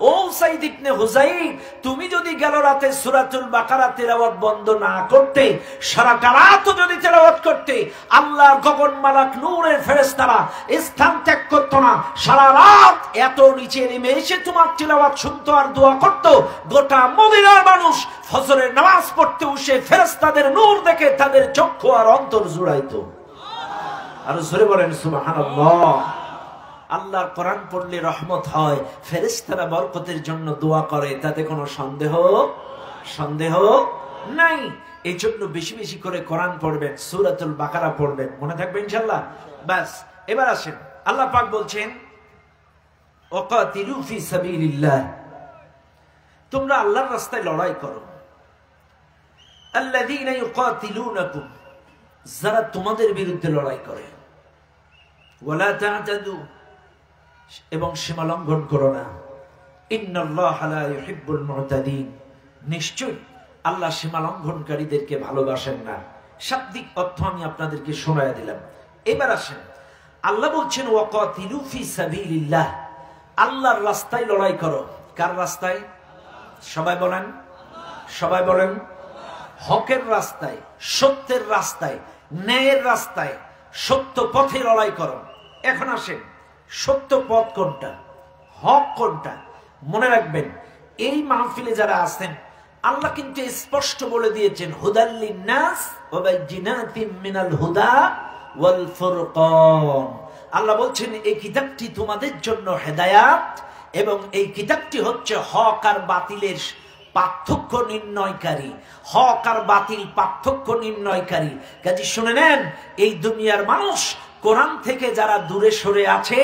A: ও উসাইদ ইবনে হুযাইর, তুমি যদি গেল রাতে সূরাতুল বাকারা তেলাওয়াত বন্ধ না করতে, সারাটা রাত যদি তেলাওয়াত করতে, আল্লাহর গগন মালাক নূরের ফেরেশতারা স্থান ত্যাগ করতো না। সারা রাত এত নিচে নেমে এসে তোমার তেলাওয়াত শুনতো আর দোয়া করতো। গোটা মদিনার মানুষ ফজরের নামাজ পড়তে বসে ফেরেশতাদের নূর দেখে তাদের চক্ষু আর অন্তর জুড়াইতো। আর জোরে বলেন সুবহানাল্লাহ। আল্লাহর কোরআন পড়লে রহমত হয়, ফেরেশতারা বরকতের জন্য দোয়া করে, তাতে কোনো সন্দেহ নাই। এই জন্য বেশি বেশি করে কোরআন পড়বেন, সূরাতুল বাকারা পড়বেন, মনে থাকবে ইনশাআল্লাহ। বাস, এবার আসেন, আল্লাহ পাক বলছেন, ওয়াকাতিলু ফি সাবিলিল্লাহ, তোমরা আল্লাহর রাস্তায় লড়াই করো। আল্লাযীনা ইউকাতিলুনাকুম, যারা তোমাদের বিরুদ্ধে লড়াই করে। ওয়ালা তা'তাদু, এবং সীমা লঙ্ঘন করো না। ইন্নাল্লাহা লা ইউহিব্বুল মু'তাদিন, নিশ্চয় আল্লাহ সীমা লঙ্ঘনকারীদেরকে ভালোবাসেন না। শাব্দিক অর্থ আমি আপনাদেরকে শোনায়া দিলাম। এবার আসেন, আল্লাহ বলছেন ওয়াকাতিলু ফি সাবিলিল্লাহ, আল্লাহর রাস্তায় লড়াই করো। কার রাস্তায়? সবাই বলেন হকের রাস্তায়, সত্যের রাস্তায়, ন্যায়ের রাস্তায়, সত্য পথে লড়াই করো। এখন আসেন, সত্য পথ কোনটা, হক কোনটা? মনে রাখবেন, এই মাহফিলে যারা আছেন, আল্লাহ কিন্তু স্পষ্ট বলে দিয়েছেন, হুদাল লিন্নাস ওয়া বাইয়িনাতিম মিনাল হুদা ওয়াল ফুরকান। আল্লাহ বলছেন এই কিতাবটি তোমাদের জন্য হেদায়াত, এবং এই কিতাবটি হচ্ছে হক আর বাতিলের পার্থক্য নির্ণয়কারী, হক আর বাতিল পার্থক্য নির্ণয়কারী। কাজে শুনে নেন, এই দুনিয়ার মানুষ কোরআন থেকে যারা দূরে সরে আছে,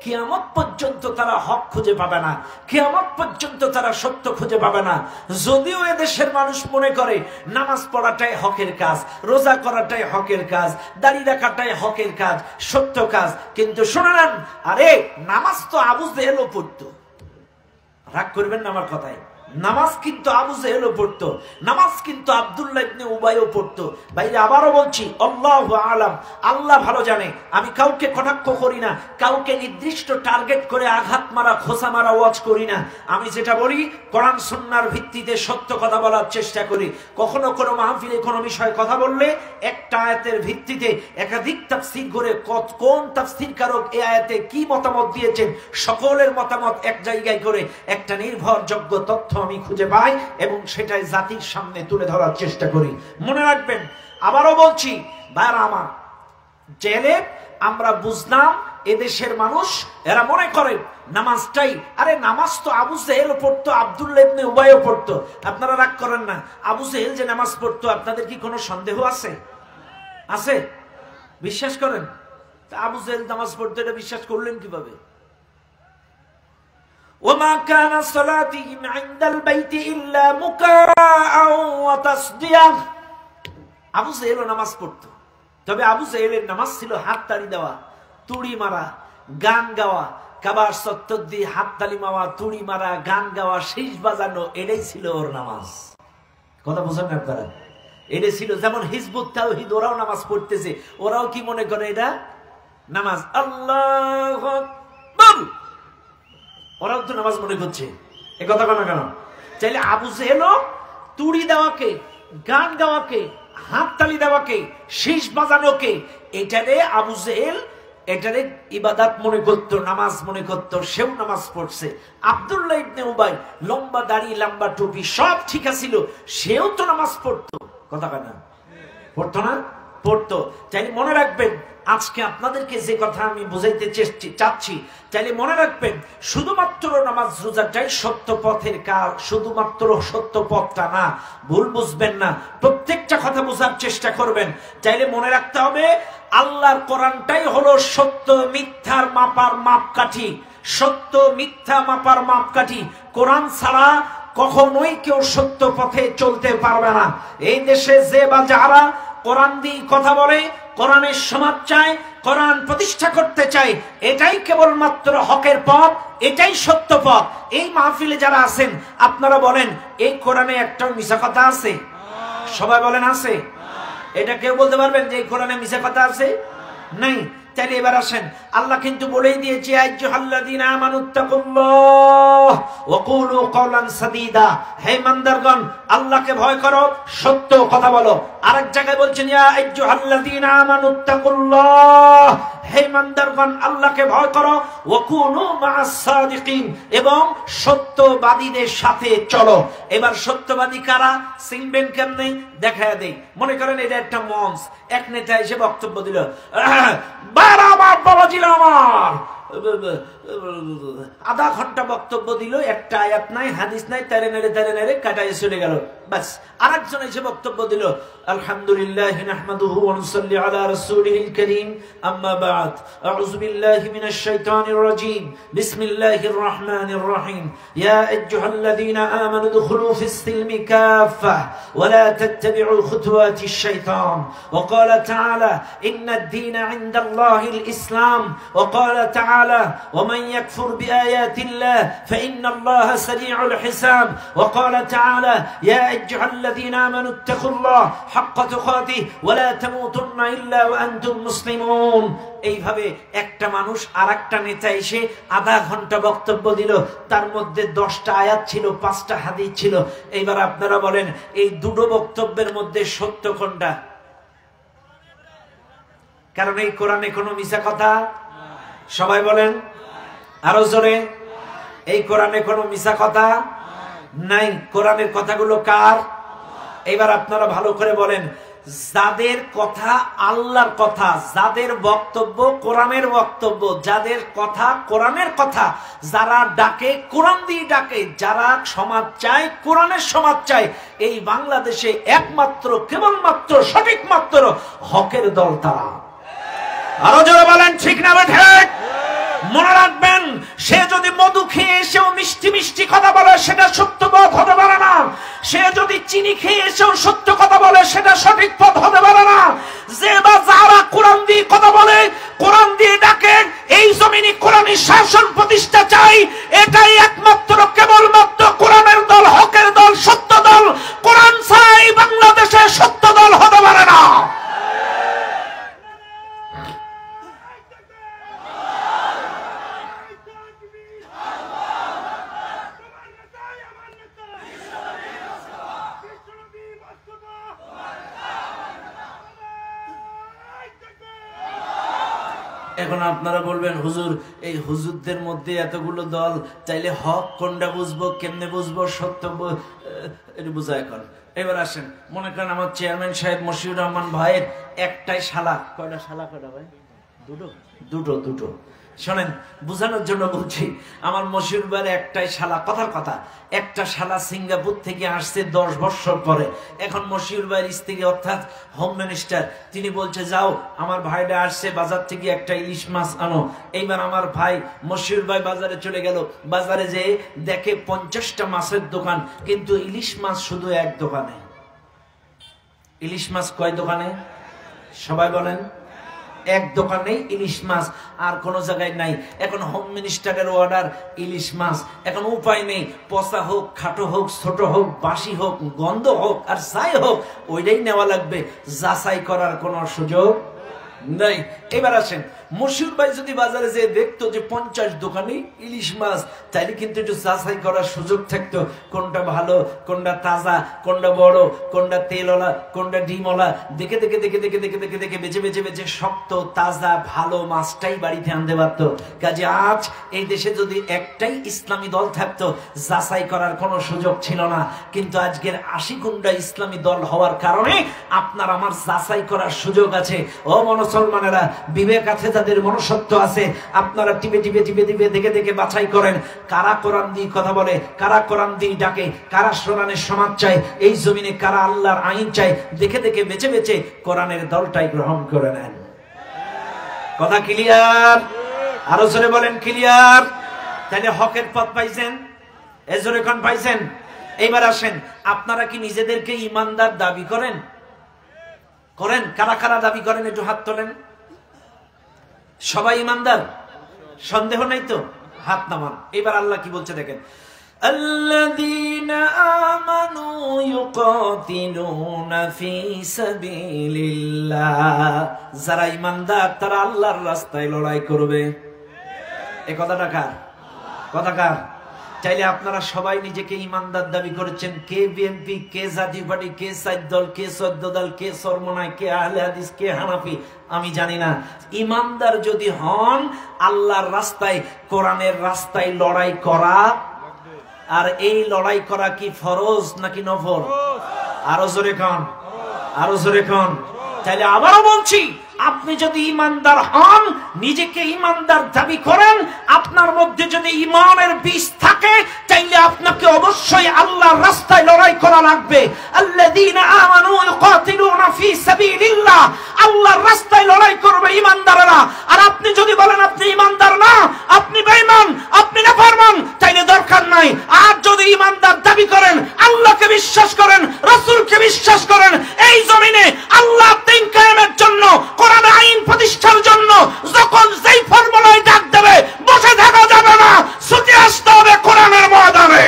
A: কিয়ামত পর্যন্ত তারা হক খুঁজে পাবে না, কিয়ামত পর্যন্ত তারা সত্য খুঁজে পাবে না। যদিও এদেশের মানুষ মনে করে নামাজ পড়াটাই হকের কাজ, রোজা করাটাই হকের কাজ, দাড়ি রাখাটাই হকের কাজ, সত্য কাজ, কিন্তু শুনে নেন, আরে নামাজ তো আবু জেহেলও পড়তো। রাগ করবেন না আমার কথায়, নামাজ কিন্তু আবু জেহেলও পড়তো, নামাজ কিন্তু আব্দুল্লাহ ইবনে উবাইও পড়তো। ভাইরা আবারও বলছি, আল্লাহু আলাম, আল্লাহ ভালো জানে। আমি কাউকে কটাক্ষ করি না, কাউকে নির্দিষ্ট টার্গেট করে আঘাত মারা, খোঁচা মারা ওয়াজ করি না। আমি যেটা বলি, কোরআন সুন্নাহর ভিত্তিতে সত্য কথা বলার চেষ্টা করি। কখনো কোনো মাহফিলে কোনো বিষয়ে কথা বললে একটা আয়াতের ভিত্তিতে একাধিক তাফসীর করে কোন তাফসীরকারক এই আয়াতে কি মতামত দিয়েছেন, সকলের মতামত এক জায়গায় করে একটা নির্ভরযোগ্য তথ্য আমি খুঁজে পাই এবং সেটাই জাতির সামনে তুলে ধরার চেষ্টা করি। মনে রাখবেন, আবারও বলছি ভাইরা আমার, জেলে আমরা বুঝলাম এদেশের মানুষ এরা মনে করে নামাজটাই, আরে নামাজ তো আবু জেহেল পড়তো, আব্দুল্লাহ ইবনে উবাইও পড়তো। আপনারা রাগ করেন না, আবু জেহেল যে নামাজ পড়তো আপনাদের কি কোনো সন্দেহ আছে? আছে? বিশ্বাস করেন? তা আবু জেহেল নামাজ পড়তো এটা বিশ্বাস করলেন কিভাবে? وما كان صلاتهم عند البيت إلا مكاء وتصدية। আবু জেহেল নামাজ পড়তো, তবে আবু জেহেলের নামাজ ছিল হাততালি দেওয়া, তুড়ি মারা, গান গাওয়া, কাবার চত্বর দিয়ে হাততালি মারা, তুড়ি মারা, গান গাওয়া, শীষ বাজানো, এটাই ছিল ওর নামাজ। কথা বুঝেন না আপনারা? এটা ছিল যেমন হিজবুত তাওহীদ, ওরাও নামাজ পড়তেছে, ওরাও কি মনে করে এটা নামাজ? আল্লাহু আকবার, ওরাও তো নামাজ মনে করছে। এ কথা কেন কেন? চাইলে আবু জেহেল তুড়ি দেওয়াকে, গান গাওয়াকে, হাততালি দেওয়াকে, শীষ বাজানোকে, এটারে আবু জেহেল এটারে ইবাদত মনে করত, নামাজ মনে করত, সেও নামাজ পড়ছে। আব্দুল্লাহ ইবনে উবাই লম্বা দাড়ি, লম্বা টুপি, সব ঠিক আছিল, সেও তো নামাজ পড়তো। কথা কেন? পড়তো না? পড়তো। চাইলে মনে রাখবেন, আজকে আপনাদেরকে যে কথা আমি বোঝাইতে চাচ্ছি, চাইলে মনে রাখবেন, শুধুমাত্র নামাজ রোজাটাই সত্য পথের কাজ, শুধুমাত্র সত্য পথটা না, ভুল বুঝবেন না, প্রত্যেকটা কথা বোঝার চেষ্টা করবেন। চাইলে মনে রাখতে হবে, আল্লাহর কোরআনটাই হলো সত্য মিথ্যার মাপার মাপকাঠি, সত্য মিথ্যা মাপার মাপকাঠি। কোরআন ছাড়া কখনোই কেউ সত্য পথে চলতে পারবে না। এই দেশে যে বা যারা কোরআন দিয়ে কথা বলে, কোরআনের সমাজ চায়, কোরআন প্রতিষ্ঠা করতে চায়, এটাই কেবলমাত্র হকের পথ, এটাই সত্য পথ। এই মাহফিলে যারা আছেন, আপনারা বলেন, এই কোরআনে একটা মিছা কথা আছে? সবাই বলেন আছে? এটা কেউ বলতে পারবেন যে এই কোরআনে মিছা কথা আছে? নাই। তাহলে এবার আসেন, আল্লাহ কিন্তু বলেই দিয়েছে, আইয়ুহাল্লাযীনা আমানুত্তাকুল্লাহ ওয়া কুলু কাওলান সাদীদা, হে ইমানদারগণ আল্লাহকে ভয় করো, সত্য কথা বলো। আরেক জায়গায় বলছেন, ইয়া আইয়ুহাল্লাযীনা আমানুত্তাকুল্লাহ, হে ইমানদারগণ আল্লাহকে ভয় করো, ওয়া কুনু মা'আস সাদিকিন, এবং সত্যবাদীদের সাথে চলো। এবার সত্যবাদী কারা চিনবেন কেমনে? দেখায় দেই। মনে করেন এটা একটা মঞ্চ, এক নেতা এসে বক্তব্য দিল, আমার বাবা ছিল আমার, আধা ঘন্টা বক্তব্য দিল, একটা আয়াত নাই, হাদিস নাই, তেরে নেড়ে কাটায় চলে গেল। বাস, আরেকজন এসে বক্তব্য দিল, আলহামদুলিল্লাহ নাহমাদুহু ওয়া নুসাল্লি আলা রাসূলিহিল কারীম, আম্মা বা'দ, আউযু বিল্লাহি মিনাশ শাইতানির রাজীম, বিসমিল্লাহির রাহমানির রাহিম, ইয়া আইয়ুহাল্লাযীনা আমানু দুখুলু ফিস সিলমি কাফা ওয়া লা তাত্তাবি'ু খুতুওয়াতিশ শাইতান, ওয়া ক্বালা তাআলা ইন্নাদ দীনা ইনদাল্লাহিল ইসলাম, ওয়া ক্বালা তাআলা ওয়া মান ইয়াকফুর বিআয়াতিল্লাহ ফাইন্নাল্লাহা সারিউল হিসাব, ওয়া ক্বালা তাআলা ইয়া আইয়ুহাল্লাযীনা আমানু ইত্তাকুল্লাহ হাক্কা তুকাতিহি ওয়া লা তামুতুন্না ইল্লা ওয়া আনতুম মুসলিমুন। এইভাবে একটা মানুষ আরেকটা নেতা এসে আধা ঘন্টা বক্তব্য দিল, তার মধ্যে 10টা আয়াত ছিল, 5টা হাদিস ছিল। এইবার আপনারা বলেন, এই দুটো বক্তব্যের মধ্যে সত্য কোনটা? কারণ এই কোরআনে কোনো মিছা কথা, সবাই বলেন আরো জোরে, এই কোরআনে কোনো মিছা কথা নাই। কোরআনের কথাগুলো কার? এবার আপনারা ভালো করে বলেন, যাদের কথা আল্লাহর কথা, যাদের বক্তব্য কোরআনের বক্তব্য, যাদের কথা কোরআনের কথা, যারা ডাকে কোরআন দিয়ে ডাকে, যারা সমাজ চায় কোরআনের সমাজ চায়, এই বাংলাদেশে একমাত্র কেবলমাত্র সঠিক মাত্র হকের দল তারা। আরো জোরে বলেন ঠিক না ঠিক? মনে রাখবেন, সে যদি মধু খেয়ে এসেও মিষ্টি মিষ্টি কথা বলে সেটা সত্য পথ হতে পারে না। সে যদি চিনি খেয়ে এসেও সত্য কথা বলে সেটা সঠিক পথ হতে পারে না। যে বা যারা কোরআন দিয়ে কথা বলে, কোরআন দিয়ে ডাকে, এই জমিনে কোরআনের শাসন প্রতিষ্ঠা চাই, এটাই একমাত্র কেবলমাত্র কোরআনের দল, হকের দল, সত্য দল। কোরআন ছাড়া এই বাংলাদেশে সত্য দল হতে পারে না। এখন আপনারা বলবেন, হুজুর এই হুজুরদের মধ্যে এতগুলো দল, চাইলে হক কোনটা বুঝবো, কেমনে বুঝবো, সত্য এটা বুঝা। এখন এবার আসেন, মনে করেন আমার চেয়ারম্যান সাহেব মশিউর রহমান ভাইয়ের একটাই শালা। কয়টা শালা? কয়টা ভাই? দুটো। শোনেন, বুঝানোর জন্য বলছি, আমার মশিউর ভাইয়ের একটাই শালা। কথার কথা, একটা শালা সিঙ্গাপুর থেকে আসছে 10 বছর পরে। এখন মশিউর ভাইয়ের স্ত্রী অর্থাৎ হোম মিনিস্টার, তিনি বলছে যাও আমার ভাইটা আসছে বাজার থেকে একটা ইলিশ মাছ আনো। এইবার আমার ভাই মশিউর ভাই বাজারে চলে গেল। বাজারে যেয়ে দেখে 50টা মাছের দোকান, কিন্তু ইলিশ মাছ শুধু এক দোকানে। ইলিশ মাছ কয় দোকানে? সবাই বলেন। এক দোকানে ইলিশ মাছ, আর কোন জায়গায় নাই। এখন হোম মিনিস্টারের অর্ডার ইলিশ মাছ। এখন উপায় নেই, পচা হোক, খাটো হোক, ছোট হোক, বাসি হোক, গন্ধ হোক, আর যাই হোক ওইটাই নেওয়া লাগবে। যাচাই করার কোন সুযোগ নাই। এবার আসেন, মশিউর ভাই যদি বাজারে যেয়ে দেখতো যে 50 দোকানে ইলিশ মাছ, তাইলে কিন্তু একটু যাচাই করার সুযোগ থাকতো, কোনটা ভালো, কোনটা তাজা, কোনটা বড়, কোনটা তেলওয়ালা, কোনটা ডিমওয়ালা। দেখে দেখে দেখে দেখে দেখে দেখে দেখে বেছে বেছে বেছে শক্ত তাজা ভালো মাছটাই বাড়িতে আনতে পারতো। কাজে আজ এই দেশে যদি একটাই ইসলামী দল থাকতো, যাচাই করার কোনো সুযোগ ছিল না। কিন্তু আজকের 80 গুন্ডা ইসলামী দল হওয়ার কারণে আপনার আমার যাচাই করার সুযোগ আছে। ও মুসলমানেরা, বিবেক আছে, যাদের মনুষ্যত্ব আছে, আপনারা টিপে টিপে টিপে টিপে দেখে দেখে বাছাই করেন কারা কোরআন দিয়ে কথা বলে, কারা কোরআন দিয়ে ডাকে, কারা কোরআনের সমাজ চায়, এই জমিনে কারা আল্লাহর আইন চায়। দেখে দেখে বেছে বেছে কোরআনের দলটাই গ্রহণ করে নেন। কথা ক্লিয়ার? আরো জোরে বলেন ক্লিয়ার? তাহলে হকের পথ পাইছেন, এজোরে কোন পাইছেন? এইবার আসেন, আপনারা কি নিজেদেরকে ইমানদার দাবি করেন? করেন? কারা কারা দাবি করেন একটু হাত তোলেন। সবাই ইমানদার? সন্দেহ নাই তো? হাত নামান। এবার আল্লাহ কি বলছে দেখেন, আল্লাযীনা আমানু ইউকাতিলুনা ফি সাবিলিল্লাহ। যারা ইমানদার তারা আল্লাহর রাস্তায় লড়াই করবে। এই কথাটা কার? কথা কার? চাইলে আপনারা সবাই নিজেকে ইমানদার দাবি করেছেন। কে বিএনপি, কে জাতীয় পার্টি, কে সাইদ দল, কে সদ্য দল, কে সরমনায়, কে আহলে হাদিস, কে হানাফি, আমি জানি না। ইমানদার যদি হন, আল্লাহর রাস্তায় কোরআনের রাস্তায় লড়াই করা। আর এই লড়াই করা কি ফরজ নাকি নফল? আরো জোরে কোন, আরো জোরে কোন। তাইলে আবারও বলছি, আপনি যদি ইমানদার হন, নিজেকে ইমানদার দাবি করেন, আপনার মধ্যে যদি ইমানের বীজ থাকে, তাইলে আপনাকে অবশ্যই আল্লাহর রাস্তায় লড়াই করা লাগবে। আল্লাযীনা আমানু ইউকাতিলুনা ফি সাবিলিল্লাহ। আল্লাহর রাস্তায় লড়াই করবে ইমানদাররা। আর আপনি যদি বলেন আপনি ইমানদার না, আপনি বেঈমান, আপনি নাফরমান, তাইলে দরকার নাই। আর যদি ইমানদার দাবি করেন, আল্লাহকে বিশ্বাস করেন, রাসূলকে বিশ্বাস করেন, এই জমিনে আল্লাহ দ্বীন কায়েমের জন্য, কোরআন আইন প্রতিষ্ঠার জন্য যখন যেই ফর্মুলায় ডাক দেবে, বসে থাকা যাবে না, ছুটে আসতে হবে কোরআনের ময়দানে।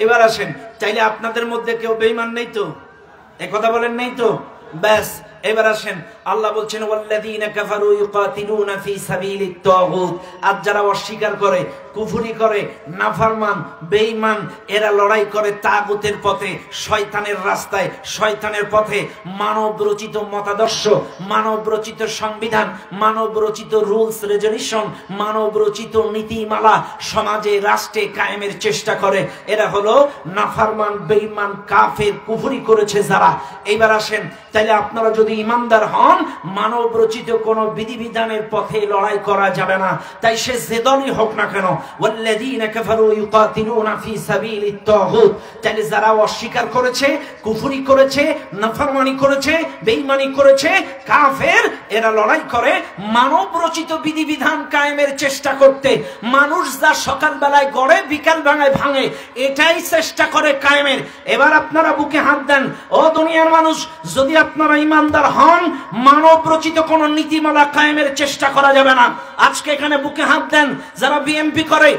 A: এবার আসেন, চাইলে আপনাদের মধ্যে কেউ বেঈমান নেই তো? একথা বলেন নেই তো? ব্যাস, এবার আসেন, আল্লাহ বলছেন ওয়াল্লাযীনা কাফারু ইউকাতিলুনা ফি সাবিলিত তাগুত। আর যারা অস্বীকার করে, কুফরি করে, নাফরমান, বেঈমান, এরা লড়াই করে তাগুতের পথে, শয়তানের রাস্তায়, শয়তানের পথে। মানব রচিত মতাদর্শ, মানব রচিত সংবিধান, মানব রচিত রুলস রেজুলেশন, মানব রচিত নীতিমালা সমাজে, রাষ্ট্রে কায়েমের চেষ্টা করে। এরা হলো নাফরমান, বেঈমান, কাফের, কুফরি করেছে যারা। এইবার আসেন, তাহলে আপনারা যদি ঈমানদার হন, মানব রচিত কোন বিধিবিধানের পথে লড়াই করা যাবে না। তাই সে যে দলই হোক না কেন, ওয়াল্লাযীনা কাফারু ইউকাতিলুনা ফি সাবিলিত তাগুত। তাহলে যারা অস্বীকার করেছে, কুফরি করেছে, নাফরমানি করেছে, বেঈমানি করেছে, কাফের, এরা লড়াই করে মানব রচিত বিধিবিধান কায়েমের চেষ্টা করতে। মানুষ যা সকাল বেলায় গড়ে, বিকাল বেলায় ভাঙে, এটাই চেষ্টা করে কায়েমের। এবার আপনারা বুকে হাত দেন, ও দুনিয়ার মানুষ, যদি আপনারা ঈমানদার হন, মানব রচিত কোন নীতিমালা কায়েমের চেষ্টা করা যাবে না। আজকে এখানে বুকে হাত দেন যারা বিএনপি করে,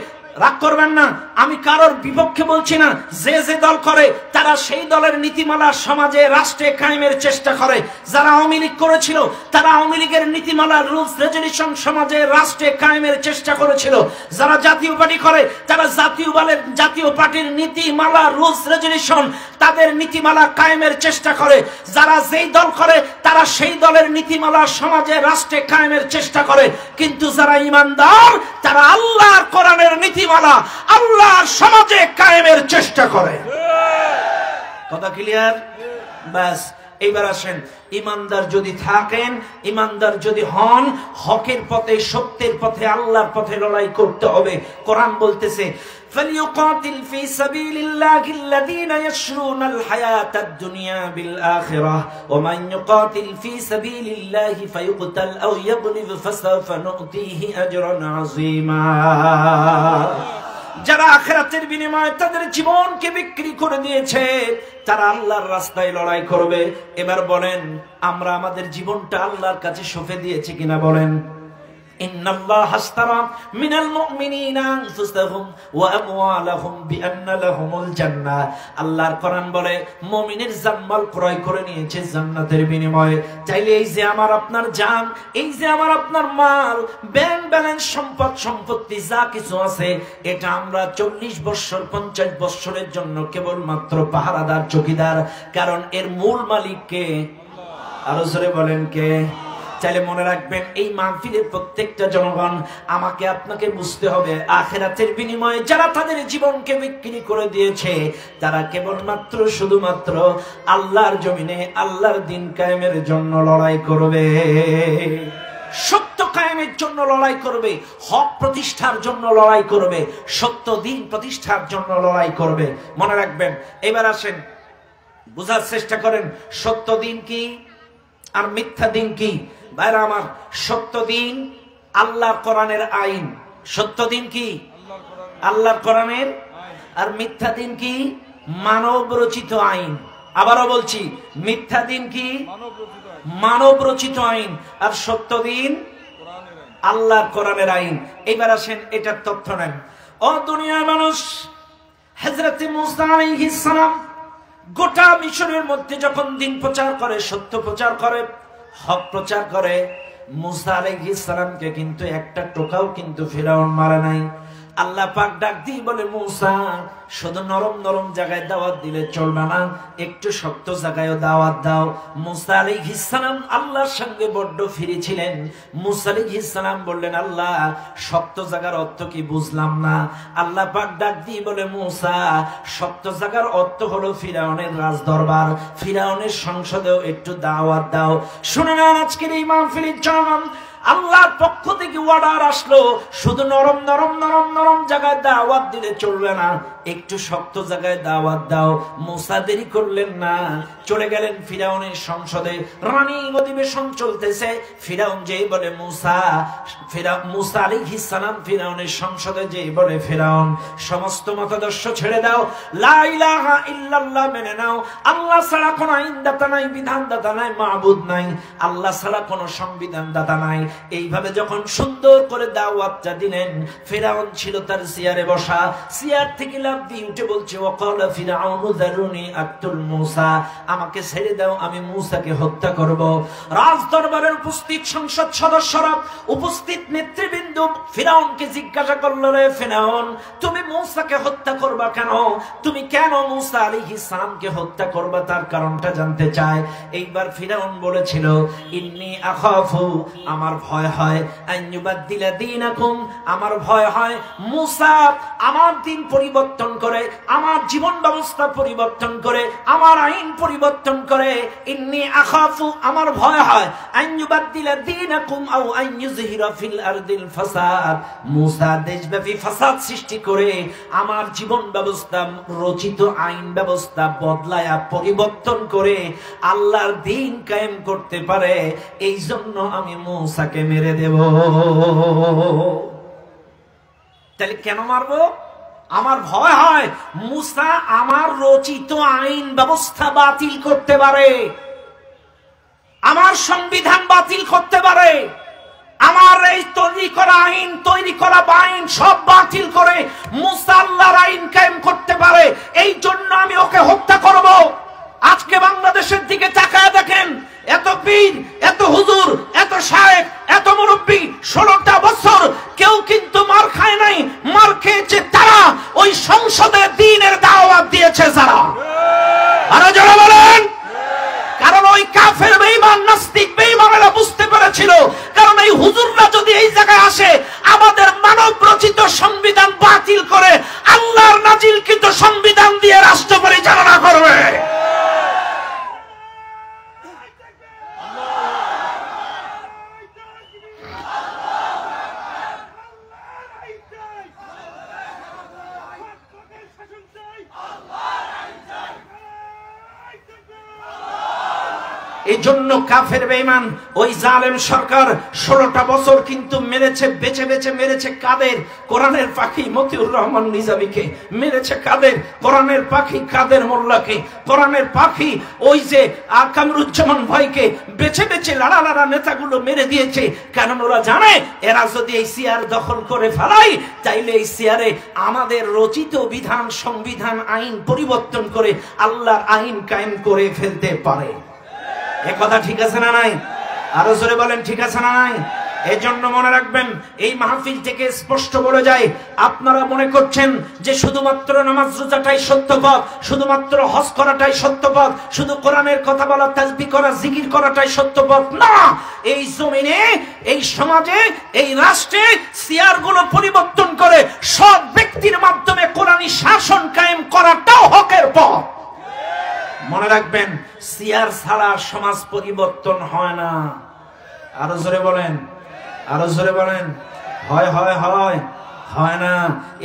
A: রাগ করবেন না, আমি কারোর বিপক্ষে বলছি না। যে যে দল করে তারা সেই দলের নীতিমালা সমাজে, রাষ্ট্রে কায়েমের চেষ্টা করে। যারা আওয়ামী লীগ করেছিল তারা আওয়ামী লীগের নীতিমালা, রুলস রেজুলেশন সমাজে, রাষ্ট্রে কায়েমের চেষ্টা করেছিল। যারা জাতীয় পার্টি করে তারা জাতীয় পার্টির নীতিমালা, রুলস রেজুলেশন, তাদের নীতিমালা কায়েমের চেষ্টা করে। যারা যেই দল করে তারা সেই দলের নীতিমালা সমাজে, রাষ্ট্রে কায়েমের চেষ্টা করে। কিন্তু যারা ঈমানদার তারা আল্লাহর কোরআনের নীতিমালা আল্লাহর সমাজে কায়েমের চেষ্টা করে। কথা ক্লিয়ার? বাস। এইবার আসেন, ঈমানদার যদি থাকেন, ঈমানদার যদি হন, হকের পথে, সত্যের পথে, আল্লাহর পথে লড়াই করতে হবে। কোরআন বলতেছে فليقاتل في سبيل الله الذين يشرون الحياة الدنيا بالآخرة ومن يقاتل في سبيل الله فيقتل أو يغلب فسوف نؤتيه أجرا عظيما। যারা আখিরাতের বিনিময়ে তাদের জীবনকে বিক্রি করে দিয়েছে, তারা আল্লাহর রাস্তায় লড়াই করবে। এবার বলেন, আমরা আমাদের জীবনটা আল্লাহর কাছে সঁপে দিয়েছি কিনা বলেন? ইন্নাল্লাহা আশতারা মিনাল মুমিনিনা আনফুসাহুম ওয়া আমওয়ালাহুম বিআন্না লাহুমুল জান্নাহ। আল্লাহর কোরআন বলে মুমিনের জানমাল ক্রয় করে নিয়েছে জান্নাতের বিনিময়ে। চাইলে এই যে আমার আপনার জান, এই যে আমার আপনার মাল, ব্যাংক ব্যালেন্স, সম্পদ সম্পত্তি যা কিছু আছে, এটা আমরা 40 বছর 50 বছরের জন্য কেবলমাত্র পাহারাদার, চৌকিদার। কারণ এর মূল মালিক কে? আরো জোরে বলেন কে? চাইলে মনে রাখবেন, এই মাহফিলের প্রত্যেকটা জনগণ, আমাকে আপনাকে বুঝতে হবে, আখিরাতের বিনিময়ে যারা তাদের জীবনকে বিক্রি করে দিয়েছে, তারা কেবলমাত্র, শুধুমাত্র আল্লাহর জমিনে আল্লাহর দিন কায়েমের জন্য লড়াই করবে, সত্য কায়েমের জন্য লড়াই করবে, হক প্রতিষ্ঠার জন্য লড়াই করবে, সত্য দিন প্রতিষ্ঠার জন্য লড়াই করবে। মনে রাখবেন। এবার আসেন, বুঝার চেষ্টা করেন সত্য দিন কি আর মিথ্যা দিন কি। ভাইরা আমার, সত্য দিন আল্লাহর কোরআনের আইন। সত্য দিন কি? আল্লাহর কোরআনের। আর মিথ্যা দিন কি? মানব রচিত আইন। আবারও বলছি, মিথ্যা দিন কি? মানব রচিত আইন। আর সত্য দিন আল্লাহর কোরআনের আইন। এবার আসেন, এটার তথ্য নেন। ও দুনিয়ার মানুষ, হযরত মুসা আলাইহিস সালাম গোটা মিশরের মধ্যে যখন দিন প্রচার করে, সত্য প্রচার করে, হক প্রচার করে, মুসা আলাইহিস সালামকে কিন্তু একটা টোকাও কিন্তু ফিরাউন মারে নাই। আল্লাহ পাক ডাক দিয়ে বলে, মুসা, শুধু নরম নরম জায়গায় দাওয়াত দিলে চলবে না, একটু শক্ত জায়গায়ও দাওয়াত দাও। মুসা আলাইহিস সালাম আল্লাহর সঙ্গে বড্ড ফিরে ছিলেন। মুসা আলাইহিস সালাম বললেন, আল্লাহ, শক্ত জায়গার অর্থ কি বুঝলাম না। আল্লাহ পাক ডাক দিয়ে বলে, মুসা, শক্ত জায়গার অর্থ হলো ফিরাউনের রাজদরবার, ফিরাউনের সংসদেও একটু দাওয়াত দাও। শুনে না, আজকের এই মাহফিলের জনগণ, আল্লাহর পক্ষ থেকে অর্ডার আসলো, শুধু নরম নরম নরম নরম জায়গায় দাওয়াত দিলে চলবে না, একটু শক্ত জায়গায় দাওয়াত দাও। মুসা দেরি করলেন না, চলে গেলেন ফিরাউনের সংসদে। রানী অধিবেশন চলতেছে। ফিরাউন যেই বলে মুসা, মুসা আলাইহিস সালাম ফিরাউনের সংসদে যেই বলে, ফিরাউন, সমস্ত মতাদর্শ ছেড়ে দাও, লা ইলাহা ইল্লাল্লাহ মেনে নাও, আল্লাহ ছাড়া কোনো আইনদাতা নাই, বিধানদাতা নাই, মাবুদ নাই, আল্লাহ ছাড়া কোনো সংবিধানদাতা নাই। এইভাবে যখন সুন্দর করে দাওয়াতটা দিলেন, ফিরাউন ছিল তার চেয়ারে বসা, চেয়ার থেকে লাফ দিয়ে উঠে বলছে ওয়াকালা ফিরআউনু যারুনি আকতুল মূসা, আমাকে ছেড়ে দাও, আমি মূসাকে হত্যা করব। রাজ দরবারের উপস্থিত সংসদ সদস্যরা, উপস্থিত নেতৃবৃন্দ ফিরআউনকে জিজ্ঞাসা করল, রে ফিরআউন, তুমি মূসাকে হত্যা করবা কেন? তুমি কেন মূসা আলাইহিস সালামকে হত্যা করবা? তার কারণটা জানতে চায়। এইবার ফিরআউন বলেছিল, ইন্নী আখাফু, আমার ভয় হয়, আন ইউবাদদিলা দীনাকুম, আমার ভয় হয় মূসা আমার দিন পরিবর্তন করে, আমার জীবন ব্যবস্থা পরিবর্তন করে, আমার আইন পরিবর্তন করে। ইন্নী আখাফু, আমার ভয় হয়, আন ইউবাদদিলা দীনাকুম আও আন ইউযহিরা ফিল আরদিল ফাসাদ, মূসা দেশব্যাপী ফাসাদ সৃষ্টি করে আমার জীবন ব্যবস্থা, রচিত আইন ব্যবস্থা বদলায়া পরিবর্তন করে আল্লাহর দ্বীন কায়েম করতে পারে। এই জন্য আমি মূসাকে মেরে দেব। তাহলে কেন মারবো? আমার ভয় হয় মূসা আমার রচিত আইন ব্যবস্থা বাতিল করতে পারে, আমার সংবিধান বাতিল করতে পারে, আমার এই তৈরি করা আইন, তৈরি করা আইন সব বাতিল করে মূসা আল্লাহর আইন কায়েম করতে পারে। এই জন্য আমি ওকে হত্যা করব। আজকে বাংলাদেশের দিকে তাকায় দেখেন, এত পীর, এত হুজুর, এত শায়েখ, এত মুরব্বী, 16টা বছর কেউ কিন্তু মার খায় নাই। মার খেয়েছে তারা ওই সংসদে দ্বীনের দাওয়াত দিয়েছে যারা। আরো যারা বলেন, কারণ ওই কাফের বেঈমান নাস্তিক বেঈমানেরা বুঝতে পেরেছিল, কারণ এই হুজুররা যদি এই জায়গায় আসে আমাদের মানব রচিত সংবিধান বাতিল করে আল্লাহর নাজিলকৃত সংবিধান দিয়ে রাষ্ট্র পরিচালনা করবে। এই জন্য কাফের বেঈমান ওই জালেম সরকার 16টা বছর কিন্তু মেরেছে, বেছে বেছে মেরেছে কাদের? কোরআনের পাখি মতিউর রহমান নিজামীকে মেরেছে। কাদের? কোরআনের পাখি কাদের মোল্লাকে, কোরআনের পাখি ওই যে কামরুজ্জামান ভাইকে বেছে বেছে লাড়া লাড়া নেতাগুলো মেরে দিয়েছে। কারণ ওরা জানে এরা যদি এই সিয়ার দখল করে ফেলায় তাইলে এই সিয়ারে আমাদের রচিত বিধান, সংবিধান, আইন পরিবর্তন করে আল্লাহর আইন কায়েম করে ফেলতে পারে। এ কথা ঠিক আছে না নাই? আরো জোরে বলেন, ঠিক আছে না নাই? এই জন্য মনে রাখবেন, এই মাহফিল থেকে স্পষ্ট বলে যায়, আপনারা মনে করছেন যে শুধুমাত্র নামাজ রোজাটাই সত্য পথ, শুধুমাত্র হজ করাটাই সত্য পথ, শুধু কোরআনের কথা বলা, তাসবিহ করা, জিকির করাটাই সত্য পথ না। এই জমিনে, এই সমাজে, এই রাষ্ট্রে সিয়ারগুলো পরিবর্তন করে সব ব্যক্তির মাধ্যমে কোরআনী শাসন কায়েম করাটাও হকের পথ। মনে রাখবেন, সিয়ার ছাড়া সমাজ পরিবর্তন হয় না। আরো জোরে বলেন, আরো জোরে বলেন, হয় হয় হয় হয় না।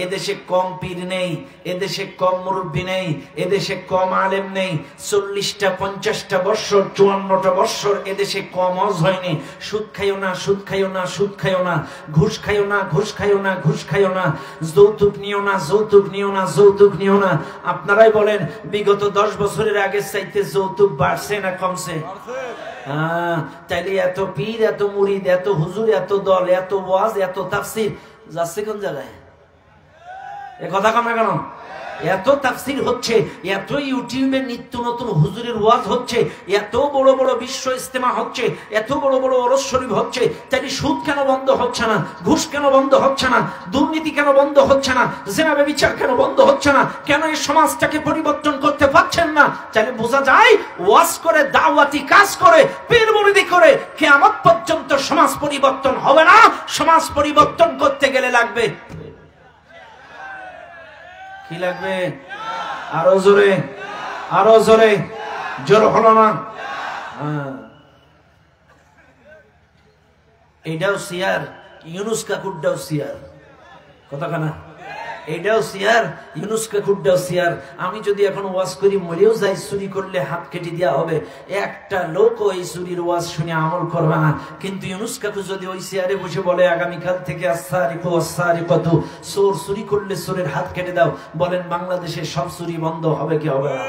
A: এদেশে কম পীর নেই, এদেশে কম মুরব্বী নেই, এদেশে কম আলেম নেই। 40টা 50টা বৎসর, 54টা বৎসর এদেশে কম হজ হয়নি। সুদ খাইও না, সুদ খাইও না, সুদ খাইও না, ঘুষ খাইও না, ঘুষ খাইও না, ঘুষ খাইও না, যৌতুক নিও না, যৌতুক নিও না, যৌতুক নিও না। আপনারাই বলেন, বিগত 10 বছরের আগে চাইতে যৌতুক বাড়ছে না কমছে? তাইলে এত পীর, এত মুরিদ, এত হুজুর, এত দল, এত ওয়াজ, এত তাফসীর যাচ্ছে কোন জায়গায়? এ কথা কম না কেন? এত তাফসীর হচ্ছে, এত ইউটিউবে নিত্য নতুন হুজুরের ওয়াজ হচ্ছে, এত বড় বড় বিশ্ব ইজতেমা হচ্ছে, এত বড় বড় ওরস শরীফ হচ্ছে, তাইলে সুদ কেন বন্ধ হচ্ছে না? ঘুষ কেন বন্ধ হচ্ছে না? দুর্নীতি কেন বন্ধ হচ্ছে না? জিনা ব্যভিচার কেন বন্ধ হচ্ছে না? কেন এই সমাজটাকে পরিবর্তন করতে পারছেন না? তাহলে বোঝা যায়, ওয়াজ করে, দাওয়াতি কাজ করে, পীর মুরিদি করে কিয়ামত পর্যন্ত সমাজ পরিবর্তন হবে না। সমাজ পরিবর্তন করতে গেলে লাগবে কি? লাগবে আরো জোরে, আরো জোরে, জোর হলো না? এইটাও সিয়ার, ইউনুস কাকুরটাও সিয়ার, কথা কানা? এইটাও সিয়ার, ইউনুস কাকুরটাও সিয়ার। আমি যদি এখন ওয়াজ করি, মরেও যাই, চুরি করলে হাত কেটে দেওয়া হবে, একটা লোক ওই চুরির ওয়াজ শুনে আমল করবে না। কিন্তু ইউনুস কাকু যদি ওই সিয়ারে বসে বলে, আগামীকাল থেকে আসারিকু আসারিকাতু, চোর চুরি করলে চোরের হাত কেটে দাও, বলেন বাংলাদেশের সব চুরি বন্ধ হবে কি হবে না?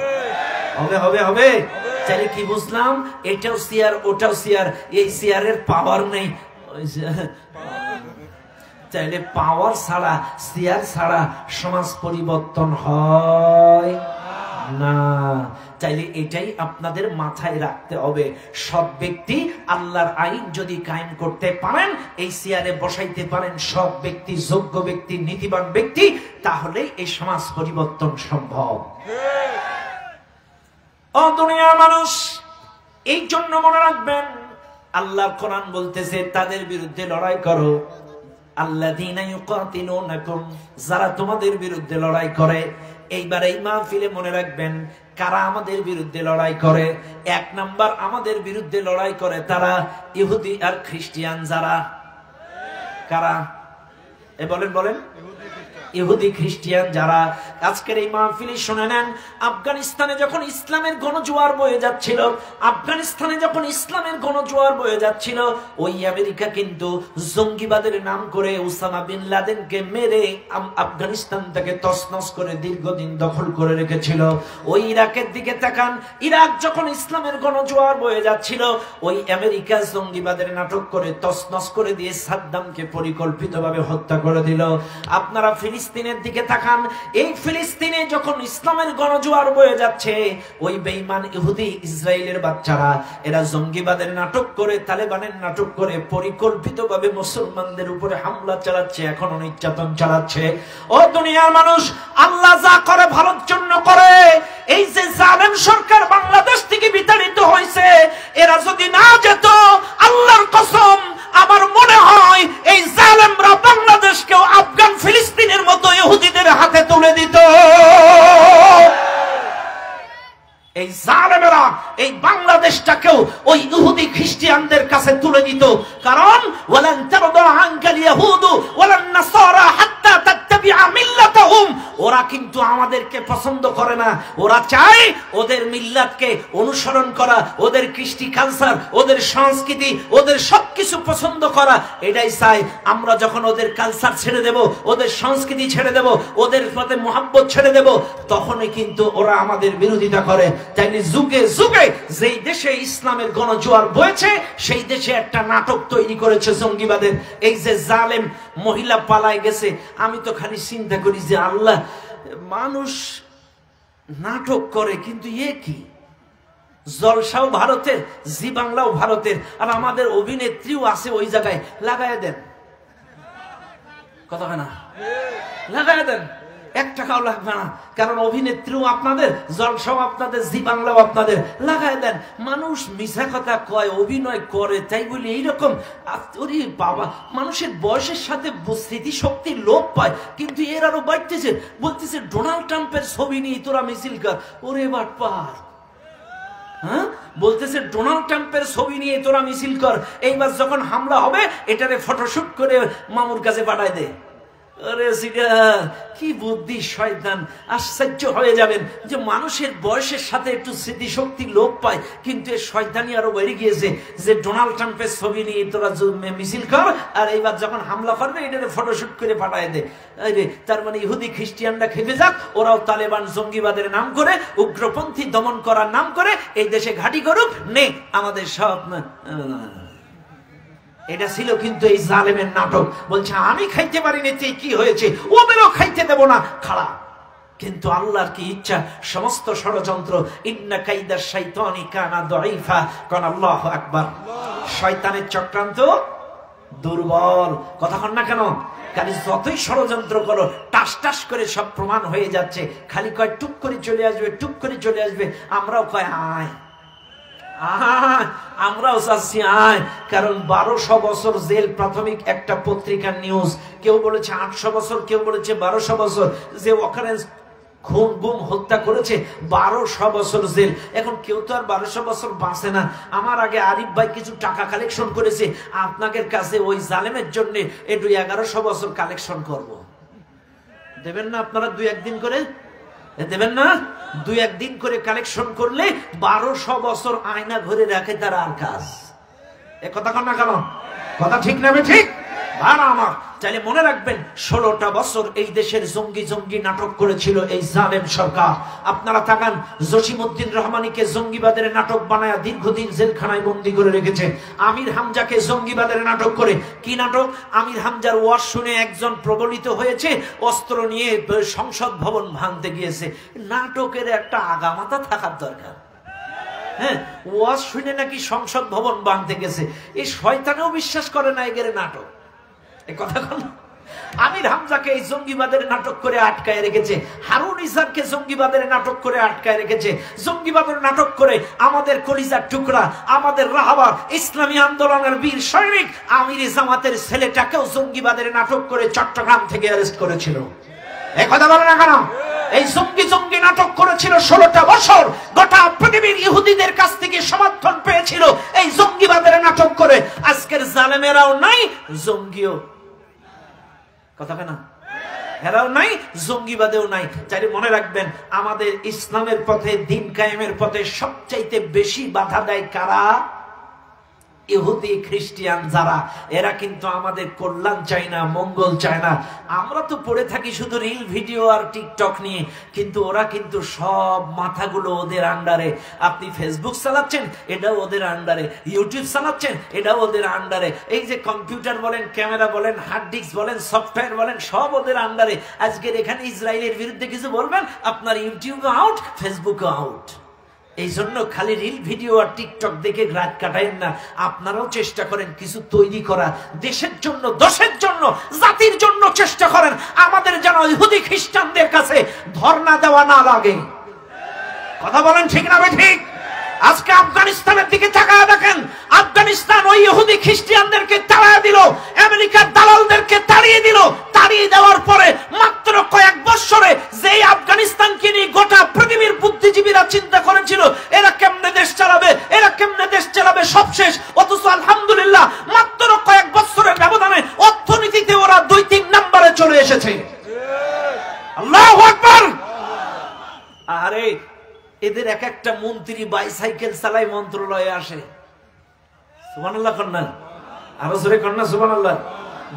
A: হবে, হবে, হবে। তাহলে কি বুঝলাম? এটাও সিয়ার, ওটাও সিয়ার। এই সিয়ারের পাওয়ার নেই, চাইলে পাওয়ার ছাড়া, চেয়ার ছাড়া সমাজ পরিবর্তন হয় না। চাইলে এটাই আপনাদের মাথায় রাখতে হবে। সৎ ব্যক্তি আল্লাহর আইন যদি কায়েম করতে পারেন, এই চেয়ারে বসাইতে পারেন সৎ ব্যক্তি, যোগ্য ব্যক্তি, নীতিবান ব্যক্তি, তাহলে এই সমাজ পরিবর্তন সম্ভব। ও দুনিয়ার মানুষ, এই জন্য মনে রাখবেন, আল্লাহ কোরআন বলতেছে তাদের বিরুদ্ধে লড়াই করো। আল্লাযীনা ইউকাতিলুনাকুম, যারা তোমাদের বিরুদ্ধে লড়াই করে। এইবার এই মাহফিলে মনে রাখবেন কারা আমাদের বিরুদ্ধে লড়াই করে। এক নাম্বার আমাদের বিরুদ্ধে লড়াই করে তারা ইহুদি আর খ্রিস্টান। যারা কারা? বলেন বলেন। ইহুদি খ্রিস্টান যারা। আজকের এই মাহফিলে শুনে নেন, আফগানিস্তানে যখন ইসলামের গণজোয়ার বয়ে যাচ্ছিল, আফগানিস্তানে যখন ইসলামের গণজোয়ার বয়ে যাচ্ছিল, ওই আমেরিকা কিন্তু জঙ্গিবাদের নাম করে ওসামা বিন লাদেনকে মেরে আফগানিস্তান থেকে তছনছ করে দীর্ঘদিন দখল করে রেখেছিল। ওই ইরাকের দিকে তাকান, ইরাক যখন ইসলামের গণজোয়ার বয়ে যাচ্ছিল, ওই আমেরিকা জঙ্গিবাদের নাটক করে তছনছ করে দিয়ে সাদ্দামকে পরিকল্পিতভাবে হত্যা করে দিল। আপনারা ফিলিস্তিনের দিকে তাকান, এই ফিলিস্তিনে যখন ইসলামের গণজোয়ার বয়ে যাচ্ছে, ওই বেঈমান ইহুদি ইসরায়েলের বাচ্চারা এরা জঙ্গিবাদের নাটক করে, তালেবানের নাটক করে পরিকল্পিতভাবে মুসলমানদের উপরে হামলা চালাচ্ছে, এখনো নির্যাতন চালাচ্ছে। ও দুনিয়ার মানুষ, আল্লাহ যা করে ভালোর জন্য করে। এই যে জালেম সরকার বাংলাদেশ থেকে বিতাড়িত হয়েছে, এরা যদি না যেত, আল্লাহর কসম আমার মনে হয় এই জালেমরা বাংলাদেশকেও আফগান ফিলিস্তিনের মতো ইহুদিদের হাতে তুলে দিত। এই জালেমেরা এই বাংলাদেশটাকেও ওই ইহুদি খ্রিস্টানদের কাছে তুলে দিত। কারণ ওয়ালান তারদা আনকাল ইয়াহুদু ওয়ালান নাসারা হাত্তা তাত্তাবিআ মিল্লাতাহুম, ওরা কিন্তু আমাদেরকে পছন্দ করে না। ওরা চায় ওদের মিল্লাতকে অনুসরণ করা, ওদের কৃষ্টি কালচার, ওদের সংস্কৃতি, ওদের সবকিছু পছন্দ করা, এটাই চাই। আমরা যখন ওদের কালচার ছেড়ে দেব, ওদের সংস্কৃতি ছেড়ে দেব, ওদের প্রতি মোহাব্বত ছেড়ে দেব, তখনই কিন্তু ওরা আমাদের বিরোধিতা করে। তাই যুগে যুগে যেই দেশে ইসলামের গণজোয়ার বয়েছে, সেই দেশে একটা নাটক তৈরি করেছে জঙ্গিবাদের। এই যে জালেম মহিলা পালায় গেছে, আমি তো খালি চিন্তা করি যে আল্লাহ, মানুষ নাটক করে কিন্তু এ কি? জলসাও ভারতের, জি বাংলাও ভারতের, আর আমাদের অভিনেত্রীও আছে ওই জায়গায়। লাগায় দেন, কথা হয় না? লাগায় দেন, 1 টাকাও লাগবে না। কারণ অভিনেত্রীও আপনাদের, জলসাও আপনাদের, জি বাংলাও আপনাদের। লাগায় দেন। মানুষ মিছা কথা কয়, অভিনয় করে, তাই বলি এইরকম। ওরে বাবা, মানুষের বয়সের সাথে স্মৃতি শক্তি লোপ পায়, কিন্তু এর আরো বাড়তেছে। বলতেছে ডোনাল্ড ট্রাম্পের ছবি নিয়ে তোরা মিছিল কর। ওরে বাটপার, হ্যাঁ, বলতেছে ডোনাল্ড ট্রাম্পের ছবি নিয়ে তোরা মিছিল কর। এইবার যখন হামলা হবে, এটারে ফটোশুট করে মামুর কাছে পাঠায় দে। আরে সিগা, কি বুদ্ধি শয়তান! আশ্চর্য হয়ে যাবেন যে মানুষের বয়সের সাথে একটু স্মৃতিশক্তি লোপ পায়, কিন্তু এর শয়তানি আরো বেড়ে গিয়েছে যে ডোনাল্ড ট্রাম্পের ছবি নিয়ে তোরা মিছিল কর, আর এইবার যখন হামলা করবে এটারে ফটোশুট করে পাঠায় দে। আরে তার মানে ইহুদি খ্রিস্টানরা খেপে যাক, ওরাও তালেবান জঙ্গিবাদের নাম করে, উগ্রপন্থী দমন করার নাম করে এই দেশে ঘাঁটি করুক, নে আমাদের সব। এটা ছিল কিন্তু এই জালেমের নাটক। বলছে আমি খাইতে পারিনি, কি হয়েছে, ওদেরও খাইতে দেব না, খাড়া। কিন্তু আল্লাহর কি ইচ্ছা, সমস্ত ষড়যন্ত্র, ইন্না কাইদা শাইতানি কানা দাঈফা, কান আল্লাহু আকবার। শয়তানের চক্রান্ত দুর্বল। কথা কন না কেন? কারণ যতই ষড়যন্ত্র করো, টাস টাস করে সব প্রমাণ হয়ে যাচ্ছে। খালি কয় টুক করে চলে আসবে, টুক করে চলে আসবে। আমরাও কয় আয়, আমরাও চাচ্ছি আয়। কারণ 1200 বছর জেল, প্রাথমিক একটা পত্রিকার নিউজ। কেউ বলেছে 800 বছর, কেউ বলেছে 1200 বছর। যে ওখানে খুন গুম হত্যা করেছে 1200 বছর জেল। এখন কেউ তো আর 1200 বছর বাঁচে না। আমার আগে আরিফ ভাই কিছু টাকা কালেকশন করেছে, আপনাদের কাছে ওই জালেমের জন্য একটু 1100 বছর কালেকশন করব। দেবেন না আপনারা? 2-1 দিন করে দেবেন না? 2-1 দিন করে কালেকশন করলে 1200 বছর আয়না ঘরে রাখে তার আর কাজ। এ কথা কন না কেন? কথা ঠিক না? ঠিক ভাড়া আমার তাহলে মনে রাখবেন 16টা বছর এই দেশের জঙ্গি জঙ্গি নাটক করেছিল এই জালেম সরকার। আপনারা তাকান, জসিমউদ্দিন রহমানীকে জঙ্গিবাদের নাটক বানায়া দীর্ঘদিন জেলখানায় বন্দী করে রেখেছে। আমির হামজাকে জঙ্গিবাদের নাটক করে, কি নাটক? আমির হামজার ওয়াজ শুনে একজন প্রবলিত হয়েছে, অস্ত্র নিয়ে সংসদ ভবন ভাঙতে গিয়েছে। নাটকের একটা আগামাথা থাকার দরকার। হ্যাঁ, ওয়াজ শুনে নাকি সংসদ ভবন ভাঙতে গেছে। এই শয়তানেও বিশ্বাস করে না এগের নাটক। এই কথা কোন? আমির হামজাকে এই জঙ্গিবাদের নাটক করে আটকায় রেখেছে, হারুন ইসাককে জঙ্গিবাদের নাটক করে আটকায় রেখেছে, জঙ্গিবাদের নাটক করে আমাদের কলিজার টুকরা, আমাদের রাহাবার ইসলামী আন্দোলনের বীর সৈনিক আমির জামাতের ছেলেটাকেও জঙ্গিবাদের নাটক করে চট্টগ্রাম থেকে অ্যারেস্ট করেছিল। এই কথা বলে না কেন? এই জঙ্গি জঙ্গি নাটক করেছিল 16টা বছর, গোটা পৃথিবীর ইহুদিদের কাছ থেকে সমর্থন পেয়েছিল এই জঙ্গিবাদের নাটক করে। আজকের জালেমেরাও নাই, জঙ্গিও কথা কেন এরাও নাই, জঙ্গিবাদেও নাই। তাই মনে রাখবেন, আমাদের ইসলামের পথে, দিন কায়েমের পথে সবচাইতে বেশি বাধা দেয় কারা? ইহুদি খ্রিস্টান যারা, এরা কিন্তু আমাদের কল্যাণ চায় না, মঙ্গল চায় না। আমরা তো পড়ে থাকি শুধু রিল ভিডিও আর টিকটক নিয়ে, কিন্তু ওরা কিন্তু সব মাথাগুলো ওদের আন্ডারে। আপনি ফেসবুক চালাচ্ছেন, এটাও ওদের আন্ডারে, ইউটিউব চালাচ্ছেন, এটাও ওদের আন্ডারে। এই যে কম্পিউটার বলেন, ক্যামেরা বলেন, হার্ড ডিস্ক বলেন, সফটওয়্যার বলেন, সব ওদের আন্ডারে। আজকের এখানে ইসরায়েলের বিরুদ্ধে কিছু বলবেন, আপনার ইউটিউবও আউট, ফেসবুকও আউট। এই জন্য খালি রিল ভিডিও আর টিকটক দেখে রাত কাটাইন না, আপনারাও চেষ্টা করেন কিছু তৈরি করা, দেশের জন্য, দেশের জন্য, জাতির জন্য চেষ্টা করেন। আমাদের যেন ইহুদি খ্রিস্টানদের কাছে ধর্ণা দেওয়া না লাগে। কথা বলেন ঠিক না ঠিক? আজকে আফগানিস্তানের দিকে তাকায় দেখেন, আফগানিস্তান ওই ইহুদি খ্রিস্টানদেরকে তাড়িয়ে দিল, আমেরিকার দালালদেরকে তাড়িয়ে দিল। তাড়িয়ে দেওয়ার পরে মাত্র কয়েক বছরে যেই আফগানিস্তানকে নিয়ে গোটা পৃথিবীর বুদ্ধিজীবীরা চিন্তা করেছিল এরা কেমনে দেশ চালাবে, এরা কেমনে দেশ চালাবে, সব শেষ। অথচ আলহামদুলিল্লাহ মাত্র কয়েক বছরের ব্যবধানে অর্থনীতিতে ওরা 2-3 নম্বরে চলে এসেছে। আল্লাহু আকবার। আরে এদের এক একটা মন্ত্রী বাইসাইকেল চালায় মন্ত্রণালয়ে আসে। সুবহানাল্লাহ কন্যা, আরো জোরে কন্যা সুবহানাল্লাহ।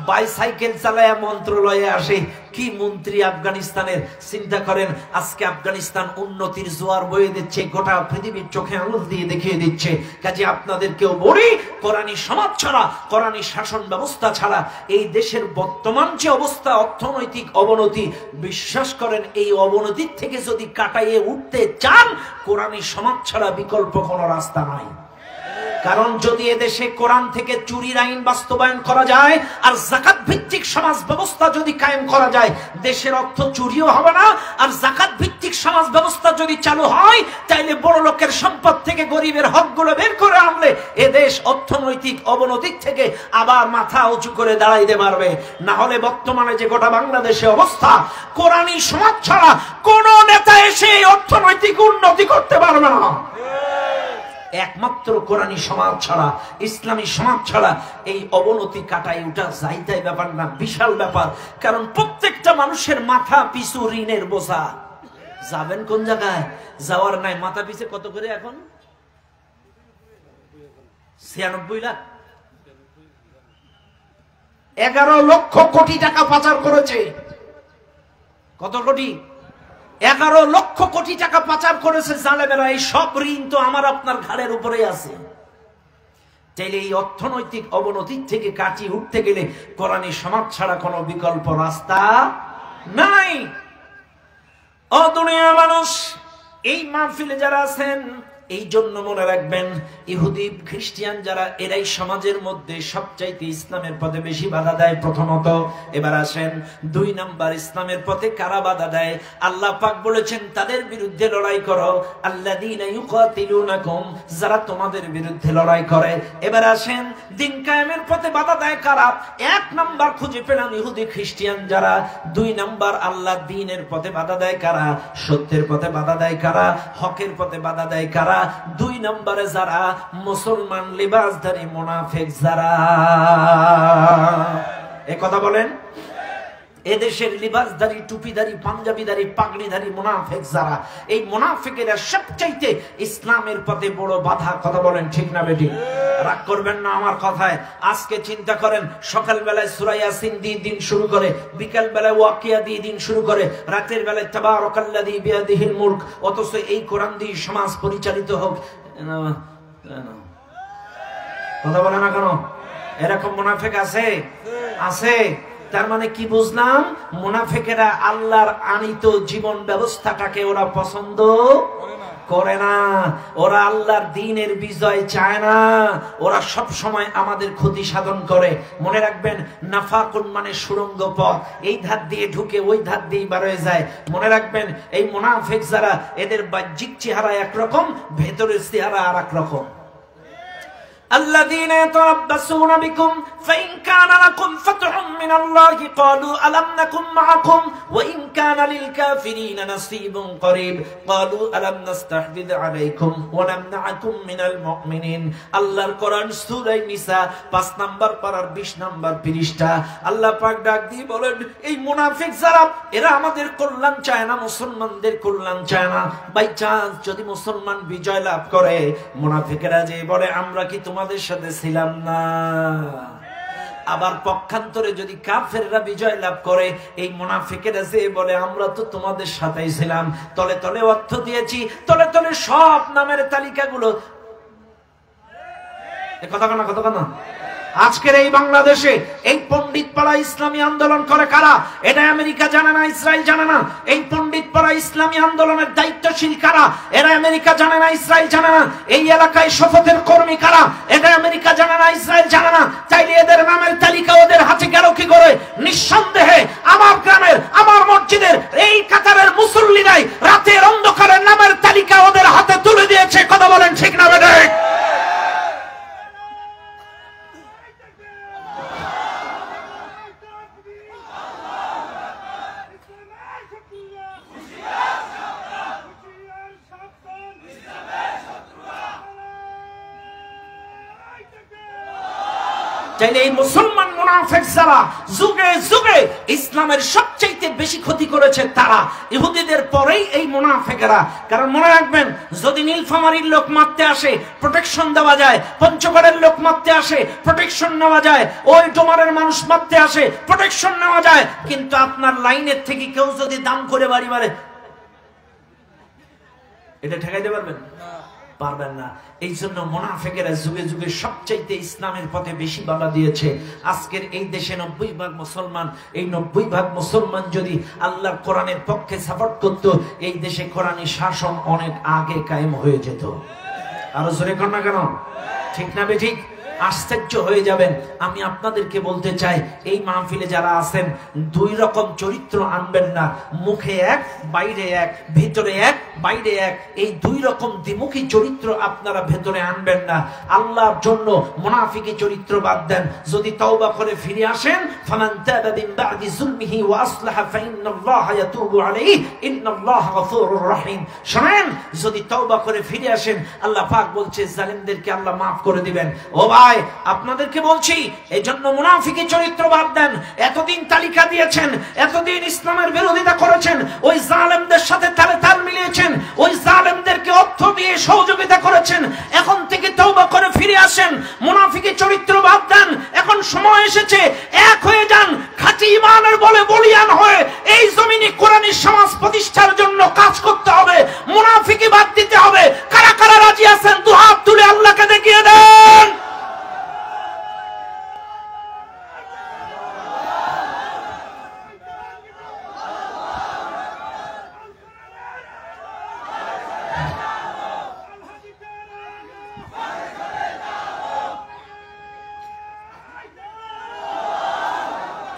A: বাইসাইকেল চালায় মন্ত্রণালয়ে আসে। কি মন্ত্রী আফগানিস্তানের! চিন্তা করেন, আজকে আফগানিস্তান উন্নতির জোয়ার বয়ে দিচ্ছে, গোটা পৃথিবীর চোখে আঙুল দিয়ে দেখিয়ে দিচ্ছে। কাজে আপনাদেরকেও বলি, কোরআনী সমাজ ছাড়া, কোরআনী শাসন ব্যবস্থা ছাড়া এই দেশের বর্তমান যে অবস্থা, অর্থনৈতিক অবনতি, বিশ্বাস করেন এই অবনতির থেকে যদি কাটাইয়ে উঠতে চান, কোরআনী সমাজ ছাড়া বিকল্প কোনো রাস্তা নাই। কারণ যদি এদেশে কোরআন থেকে চুরির আইন বাস্তবায়ন করা যায় আর যাকাত ভিত্তিক সমাজ ব্যবস্থা যদি কায়েম করা যায়, দেশের অর্থ চুরিও হবে না। আর যাকাত ভিত্তিক সমাজ ব্যবস্থা যদি চালু হয়, তাইলে বড় লোকের সম্পদ থেকে গরিবের হকগুলো বের করে আনলে এদেশ অর্থনৈতিক অবনতির থেকে আবার মাথা উঁচু করে দাঁড়াইতে পারবে। না হলে বর্তমানে যে গোটা বাংলাদেশে অবস্থা, কোরআনী সমাজ ছাড়া কোন নেতা এসে অর্থনৈতিক উন্নতি করতে পারবে না। একমাত্র কোরআনী সমাজ ছাড়া, ইসলামী সমাজ ছাড়া এই অবনতি কাটাই ওঠা যাইতাই ব্যাপার না, বিশাল ব্যাপার। কারণ প্রত্যেকটা মানুষের মাথা পিছু ঋণের বোঝা। যাবেন কোন জায়গায়? যাওয়ার নাই। মাথা পিছে কত করে এখন? 96 লাখ। 11 লক্ষ কোটি টাকা পাচার করেছে। কত কোটি? 11 লক্ষ কোটি টাকা পাচার করেছে জালেমেরা। এই সব ঋণ তো আমার আপনার ঘাড়ের উপরে আছে। তাইলে এই অর্থনৈতিক অবনতির থেকে কাটিয়ে উঠতে গেলে কোরআনী সমাজ ছাড়া কোনো বিকল্প রাস্তা নাই। ও দুনিয়ার মানুষ, এই মাহফিলে যারা আছেন, এই জন্য মনে রাখবেন, ইহুদি খ্রিস্টান যারা, এরাই সমাজের মধ্যে সবচাইতে ইসলামের পথে বেশি বাধা দেয় প্রথমত। এবার আসেন 2 নাম্বার, ইসলামের পথে কারা বাধা দেয়? আল্লাহ পাক বলেছেন তাদের বিরুদ্ধে লড়াই করো, আল্লাযীনা ইউকাতিলুনাকুম, যারা তোমাদের বিরুদ্ধে লড়াই করে। এবার আসেন দিন কায়েমের পথে বাধা দেয় কারা? 1 নাম্বার খুঁজে পেলাম ইহুদি খ্রিস্টান যারা। 2 নাম্বার আল্লাহ দ্বীনের পথে বাধা দেয় কারা? সত্যের পথে বাধা দেয় কারা? হকের পথে বাধা দেয় কারা? 2 নম্বরে যারা মুসলমান লিবাসধারী মুনাফিক যারা। এই কথা বলেন। এদেশের লিবাসধারী, টুপিধারী, পাঞ্জাবিধারী, পাগড়িধারী মুনাফিক যারা, এই মুনাফিকেরা সবচাইতে ইসলামের পথে বড় বাধা। কথা বলেন ঠিক না বেটি? রাগ করবেন না আমার কথায়। আজকে চিন্তা করেন, সকাল বেলায় সূরা ইয়াসিন দিয়ে দিন শুরু করে, বিকাল বেলায় ওয়াকিয়া দিয়ে দিন শুরু করে, রাতের বেলায় তাবারাকাল্লাযী বিয়াদিহিল মুলক, অথচ এই কোরআন দিয়ে সমাজ পরিচালিত হোক। কথা বলে না কেন? এরকম মুনাফিক আছে? আছে। তার মানে কি বুঝলাম? মুনাফিকেরা আল্লাহর আনিত জীবন ব্যবস্থাটাকে ওরা পছন্দ করে না, ওরা আল্লাহর দ্বীনের বিজয় চায় না, ওরা সব সময় আমাদের ক্ষতি সাধন করে। মনে রাখবেন, নাফাকুন মানে সুড়ঙ্গ পথ, এই ধার দিয়ে ঢুকে ওই ধার দিয়ে বার হয়ে যায়। মনে রাখবেন, এই মুনাফিক যারা, এদের বাহ্যিক চেহারা একরকম, ভেতরের চেহারা আর এক রকম। الذين يتربصون بكم فإن كان لكم فتح من الله قالوا ألم نكن معكم وإن كان للكافرين نصيب قريب قالوا ألم نستحوذ عليكم ونمنعكم من المؤمنين। আল্লাহর কোরআন সূরা নিসা 5 নম্বর পারার 20 নম্বর পৃষ্ঠা আল্লাহ পাক ডাক দিয়ে বলেন, এই মুনাফিক যারা, এরা আমাদের কল্যাণ চায় না, মুসলমানদের কল্যাণ চায় না। বাই চান্স যদি মুসলমান বিজয় লাভ করে, মুনাফিকেরা যে বলে আমরা কি তোমাদের সাথে ছিলাম না? আবার পক্ষান্তরে যদি কাফেররা বিজয় লাভ করে, এই মুনাফিকেরা যে বলে আমরা তো তোমাদের সাথেই ছিলাম। তলে তলে অর্থ দিয়েছি, তলে তলে সব নামের তালিকাগুলো। কথা কেন? কথা কেন? আজকের এই বাংলাদেশে এই পণ্ডিত পাড়া ইসলামী আন্দোলন করে কারা? এটা আমেরিকা জানে না, ইসরায়েল জানে না। এই পণ্ডিত পাড়া ইসলামী আন্দোলনের দায়িত্বশীল কারা? এরা আমেরিকা জানে না, ইসরায়েল জানে না। এই এলাকায় শপথের কর্মী কারা? এটা আমেরিকা জানে না, ইসরায়েল জানে না। চাইলে এদের নামের তালিকা ওদের হাতে গেল কি করে? নিঃসন্দেহে আমার গ্রামের, আমার মসজিদের এই কাতারের মুসল্লিরাই রাতের অন্ধকারের নামের তালিকা ওদের হাতে তুলে দিয়েছে। কথা বলেন ঠিক না বেঠিক? চাইলে এই মুসলমান মুনাফিক যারা যুগে যুগে ইসলামের সবচেয়ে বেশি ক্ষতি করেছে, তারা ইহুদিদের পরেই এই মুনাফিকেরা। কারণ মনে রাখবেন, যদি নীলফামারীর লোক মারতে আসে প্রোটেকশন দেওয়া যায়, পঞ্চগড়ের লোক মারতে আসে প্রোটেকশন নেওয়া যায়, ওই ডোমারের মানুষ মারতে আসে প্রোটেকশন নেওয়া যায়, কিন্তু আপনার লাইনের থেকে কেউ যদি দাম করে বাড়ি মারে, এটা ঠেকাইতে পারবেন? পারবেন না। এই জন্য মুনাফিকেরা যুগে যুগে সবচাইতে ইসলামের পথে বেশি বাধা দিয়েছে। আজকের এই দেশে 90% মুসলমান, এই 90% মুসলমান যদি আল্লাহর কোরআনের পক্ষে সাপোর্ট করত, এই দেশে কোরআনী শাসন অনেক আগে কায়েম হয়ে যেত। আরো জোরে কর না কেন? ঠিক না বেঠিক? আশ্চর্য হয়ে যাবেন। আমি আপনাদেরকে বলতে চাই, এই মাহফিলে যারা আছেন, দুই রকম চরিত্র আনবেন না। মুখে এক, বাইরে এক, ভেতরে এক, বাইরে এক, এই দুই রকম দ্বিমুখী চরিত্র আপনারা ভেতরে আনবেন না। আল্লাহর জন্য মুনাফিকি চরিত্র বাদ দেন। যদি তওবা করে ফিরে আসেন, ফামান তাবা মিন বাদি যুলমিহি ওয়া আসলাহা ফাইন্নাল্লাহা ইয়াতুবু আলাইহি ইন্নাল্লাহা গফুরুর রহিম। শুনেন, যদি তওবা করে ফিরে আসেন, আল্লাহ পাক বলছে জালিমদেরকে আল্লাহ maaf করে দিবেন। ও ভাই, আপনাদেরকে বলছি, এই জন্য মুনাফিকি চরিত্র বাদ দেন। এতদিন তালিকা দিয়েছেন, এতদিন ইসলামের বিরোধিতা করেছেন, ওই জালেমদের সাথে তালে তাল মিলিয়েছেন, ওই জালেমদেরকে অর্থ দিয়ে সহযোগিতা করেছেন। এখন থেকে তওবা করে ফিরে আসেন, মুনাফিকি চরিত্র বাদ দেন। এখন সময় এসেছে, এক হয়ে যান, খাঁটি ঈমানের বলে বলিয়ান হয়ে এই জমিনে কোরআনী সমাজ প্রতিষ্ঠার জন্য কাজ করতে হবে। মুনাফিকি বাদ দিতে হবে। কারা কারা রাজি আছেন দুহাত তুলে আল্লাহকে দেখিয়ে দেন।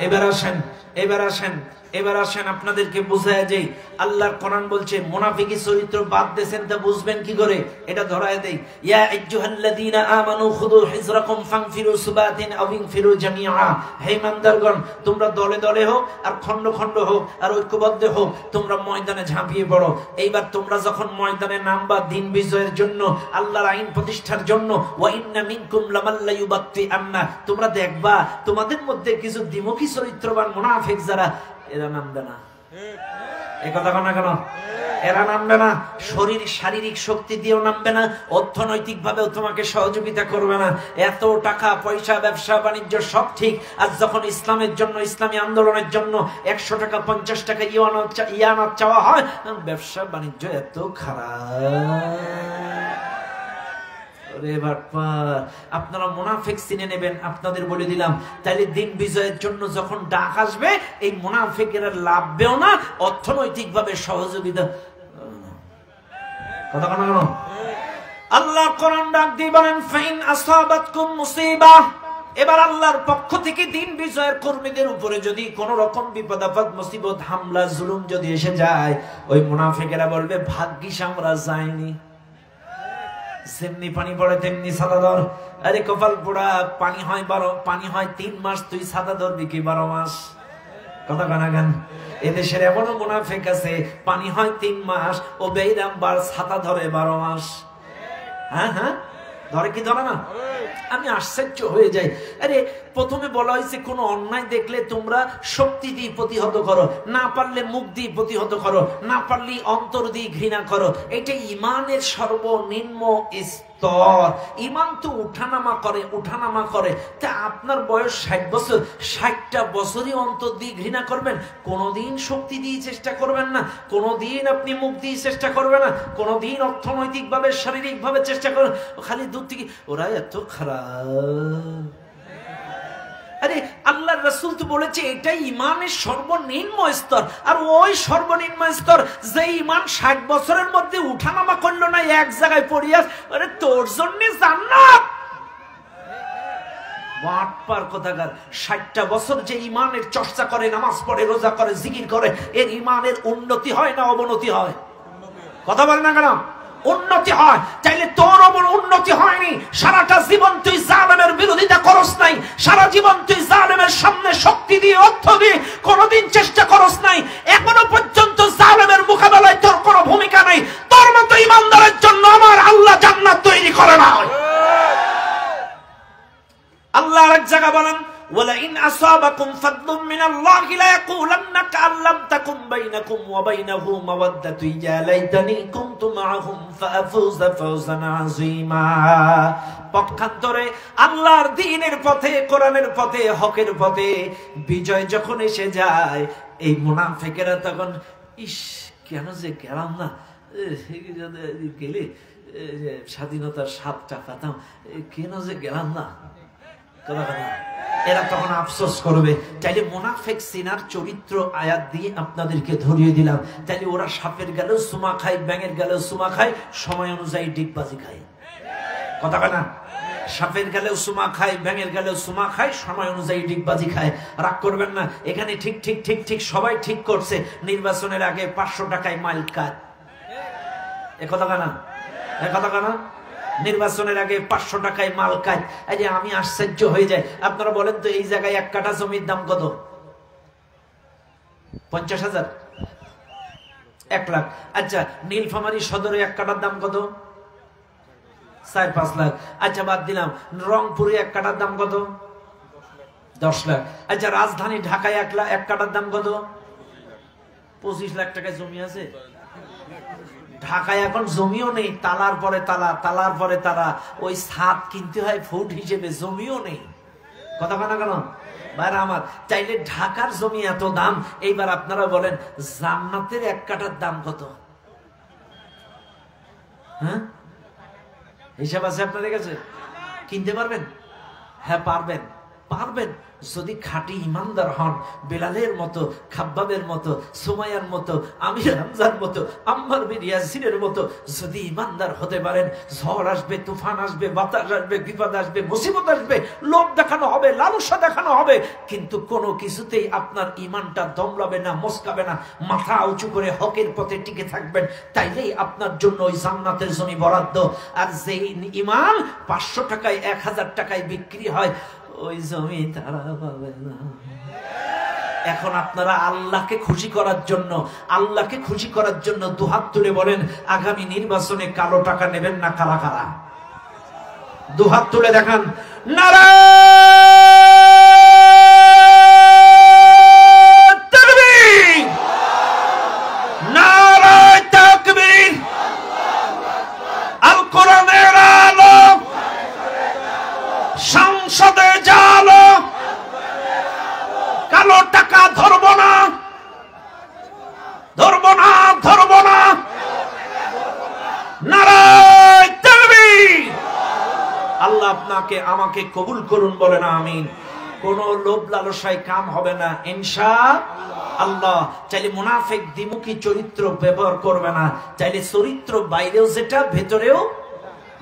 A: এবার আসেন, এবার আসেন, এবার আসেন, আপনাদেরকে বুঝায় যাই। আল্লাহর কোরআন বলছে মুনাফিকি চরিত্র বাদ দেন, তা বুঝবেন কি করে? এটা ধরায় দেই। ইয়া আইয়ুহাল্লাযীনা আমানু খুযু হিজরাকুম ফানফিরু সুবাতিন আও ইনফিরু জামিআ। হে ইমানদারগণ, তোমরা দলে দলে হোক আর খণ্ড খণ্ড হোক আর ঐক্যবদ্ধ হোক, তোমরা ময়দানে ঝাঁপিয়ে পড়ো। এইবার তোমরা যখন ময়দানে নামবা দিন বিজয়ের জন্য, আল্লাহর আইন প্রতিষ্ঠার জন্য, ওয়া ইন্না মিনকুম লামাল্লা ইউবাত্তি আন্না, তোমরা দেখবা তোমাদের মধ্যে কিছু দ্বিমুখী চরিত্রবান মুনাফিক যারা এরা নামবে না। এই কথা না কেন? এরা নামবে না। শরীর শারীরিক শক্তি দিয়েও নামবে না, অর্থনৈতিক ভাবেও তোমাকে সহযোগিতা করবে না। এত টাকা পয়সা, ব্যবসা বাণিজ্য সব ঠিক, আর যখন ইসলামের জন্য, ইসলামী আন্দোলনের জন্য 100 টাকা 50 টাকা ইয়ানাত চাওয়া হয়, ব্যবসা বাণিজ্য এত খারাপ। আপনারা মুনাফিক চিনে নেবেন, আপনাদের বলে দিলাম। তাইলে দিন বিজয়ের জন্য যখন ডাক আসবে, এই মুনাফিকেরা লাভবেও না, অর্থনৈতিক ভাবে সহযোগিতা। কথা কেন? আল্লাহ কোরআন ডাক দিয়ে বলেন, ফাইন আসাবাতকুম মুসিবা। এবার আল্লাহর পক্ষ থেকে দিন বিজয়ের কর্মীদের উপরে যদি কোন রকম বিপদ আপদ, মুসিবত, হামলা, জুলুম যদি এসে যায়, ওই মুনাফিকেরা বলবে ভাগ্যিস আমরা যাইনি। যেমনি পানি পড়ে তেমনি সাদা ধর। আরে কপাল পোড়া, পানি হয় 3 মাস, তুই সাদা ধরবি কি 12 মাস? কথা কানা গান। এদেশের এমনও মুনাফিক আছে, পানি হয় 3 মাস, ও বেইরামবার ছাতা ধরে 12 মাস। হ্যাঁ হ্যাঁ, ধরে কি ধরে না? আমি আশ্চর্য হয়ে যাই। আরে প্রথমে বলা হয়েছে কোন অন্যায় দেখলে তোমরা শক্তি দিয়ে প্রতিহত করো, না পারলে মুখ দিয়ে প্রতিহত করো, না পারলে অন্তর দিয়ে ঘৃণা করো। এটা ইমানের সর্বনিম্ন স্তর। ইমান তো উঠানামা করে। তা আপনার বয়স 60 বছর, 60টা বছরই অন্তর দিয়ে ঘৃণা করবেন? কোনদিন শক্তি দিয়ে চেষ্টা করবেন না, কোনদিন আপনি মুখ দিয়ে চেষ্টা করবেন না, কোনদিন অর্থনৈতিক ভাবে, শারীরিক ভাবে চেষ্টা করবেন। খালি দূর থেকে ওরা এত খারাপ। আরে আল্লাহর রাসূল তো বলেছে এটাই ইমানের সর্বনিম্ন স্তর। আর ওই সর্বনিম্ন স্তর যে ইমান 60 বছরের মধ্যে উঠানামা করলো না, এক জায়গায় পড়িয়া, আরে তোর জন্য জান্নাত। বাটপার কথাকার। 60টা বছর যে ইমানের চর্চা করে, নামাজ পড়ে, রোজা করে, জিকির করে, এর ইমানের উন্নতি হয় না অবনতি হয়? কথা বল না কেন? উন্নতি হয়। চাইলে তোর উন্নতি হয়নি। সারাটা জীবন তুই জালেমের বিরোধিতা করস নাই, সারা জীবন তুই জালেমের সামনে শক্তি দিয়ে, অর্থ দিয়ে কোনোদিন চেষ্টা করস নাই। এখনো পর্যন্ত জালেমের মোকাবেলায় তোর কোনো ভূমিকা নাই। তোর মতো ইমানদারের জন্য আমার আল্লাহ জান্নাত তৈরি করে না। আল্লাহ এক জায়গা বলেন, ওয়ালাইন আসাবাকুম ফাদলুম মিনাল্লাহি লা ইয়াকুলান্না কাআন লাম তাকুম বাইনাকুম ওয়া বাইনাহু মাওয়াদ্দাতু ইয়া লাইতানি কুনতু মাআহুম ফাআফুযা ফাওজান আযীমা। পক্ষান্তরে আল্লাহর দ্বীনের পথে, কোরআনের পথে, হকের পথে বিজয় যখন এসে যায়, এই মুনাফিকেরা তখন ইস কেন যে গেলাম না, গেলে স্বাধীনতার স্বাদটা পেতাম, কেন যে গেলাম না। এরা তখন আফসোস করবে। তাইলে মুনাফিক সিনার চরিত্র আয়াত দিয়ে আপনাদেরকে ধরিয়ে দিলাম। তাইলে ওরা সাপের গেলেও সুমা খায়, ব্যাঙের গেলেও সুমা খায়, সময় অনুযায়ী ডিগবাজি খায়। কথা বলে না? সাপের গেলেও সুমা খায়, ব্যাঙের গেলেও সুমা খায়, সময় অনুযায়ী ডিগবাজি খায়। রাগ করবেন না, এখানে ঠিক ঠিক ঠিক ঠিক সবাই ঠিক করছে। নির্বাচনের আগে 500 টাকায় মাইল কাট। এ কথা কেনা? এ কথা কেনা? নির্বাচনের আগে 500 টাকায় মাল কাজ। এই যে আমি আশ্চর্য হয়ে যাই। আপনারা বলেন তো, এই জায়গায় 1 কাঠা জমির দাম কত? 50,000, 1 লাখ। আচ্ছা, নীলফামারী সদরে 1 কাঠার দাম কত? 4-5 লাখ। আচ্ছা বাদ দিলাম, রংপুরে 1 কাঠার দাম কত? 10 লাখ। আচ্ছা, রাজধানী ঢাকায় 1 কাঠার দাম কত? 25 লাখ টাকায় জমি আছে। ঢাকায় এখন জমিও নেই, তালার পরে তালা, তালার পরে তালা, ওই ছাদ কিনতে হয় ফুট হিসেবে, জমিও নেই। কথা বলে না কেন ভাইরা আমার? চাইলে ঢাকার জমি এত দাম। এইবার আপনারা বলেন জান্নাতের 1 কাঠার দাম কত? হ্যাঁ, হিসাব আছে আপনাদের কাছে? কিনতে পারবেন? হ্যাঁ পারবেন, পারবেন যদি খাঁটি ইমানদার হন। বেলালের মতো, খাব্বাবের মতো, সুমাইয়ার মতো, আমির হামজার মতো, আম্মার বিন ইয়াসিরের মতো যদি ইমানদার হতে পারেন, ঝড় আসবে, তুফান আসবে, বাতাস আসবে, বিপদ আসবে, মুসিবত আসবে, লোভ দেখানো হবে, লালসা দেখানো হবে, কিন্তু কোনো কিছুতেই আপনার ইমানটা দমলাবে না, মস্কাবে না। মাথা উঁচু করে হকের পথে টিকে থাকবেন, তাইলেই আপনার জন্য ওই জান্নাতের জমি বরাদ্দ। আর যেই ইমান 500 টাকায়, 1000 টাকায় বিক্রি হয়, ওই জমি তারা পাবে না। এখন আপনারা আল্লাহকে খুশি করার জন্য, আল্লাহকে খুশি করার জন্য দুহাত তুলে বলেন, আগামী নির্বাচনে কালো টাকা নেবেন না কারা কারা? দুহাত তুলে দেখান। নারায়ে তাকবীর। কোরআনের আলো, সংসদে জালো, কালো টাকা ধরব না, ধরব না, ধরব না। নারায়ে তাকবীর। আল্লাহ আপনাকে আমাকে কবুল করুন, বলেন আমিন। কোন লোভ লালসায় কাম হবে না ইনশাআল্লাহ। চাইলে মুনাফিক দ্বিমুখী চরিত্র ব্যবহার করবে না, চাইলে চরিত্র বাইরেও যেটা ভেতরেও,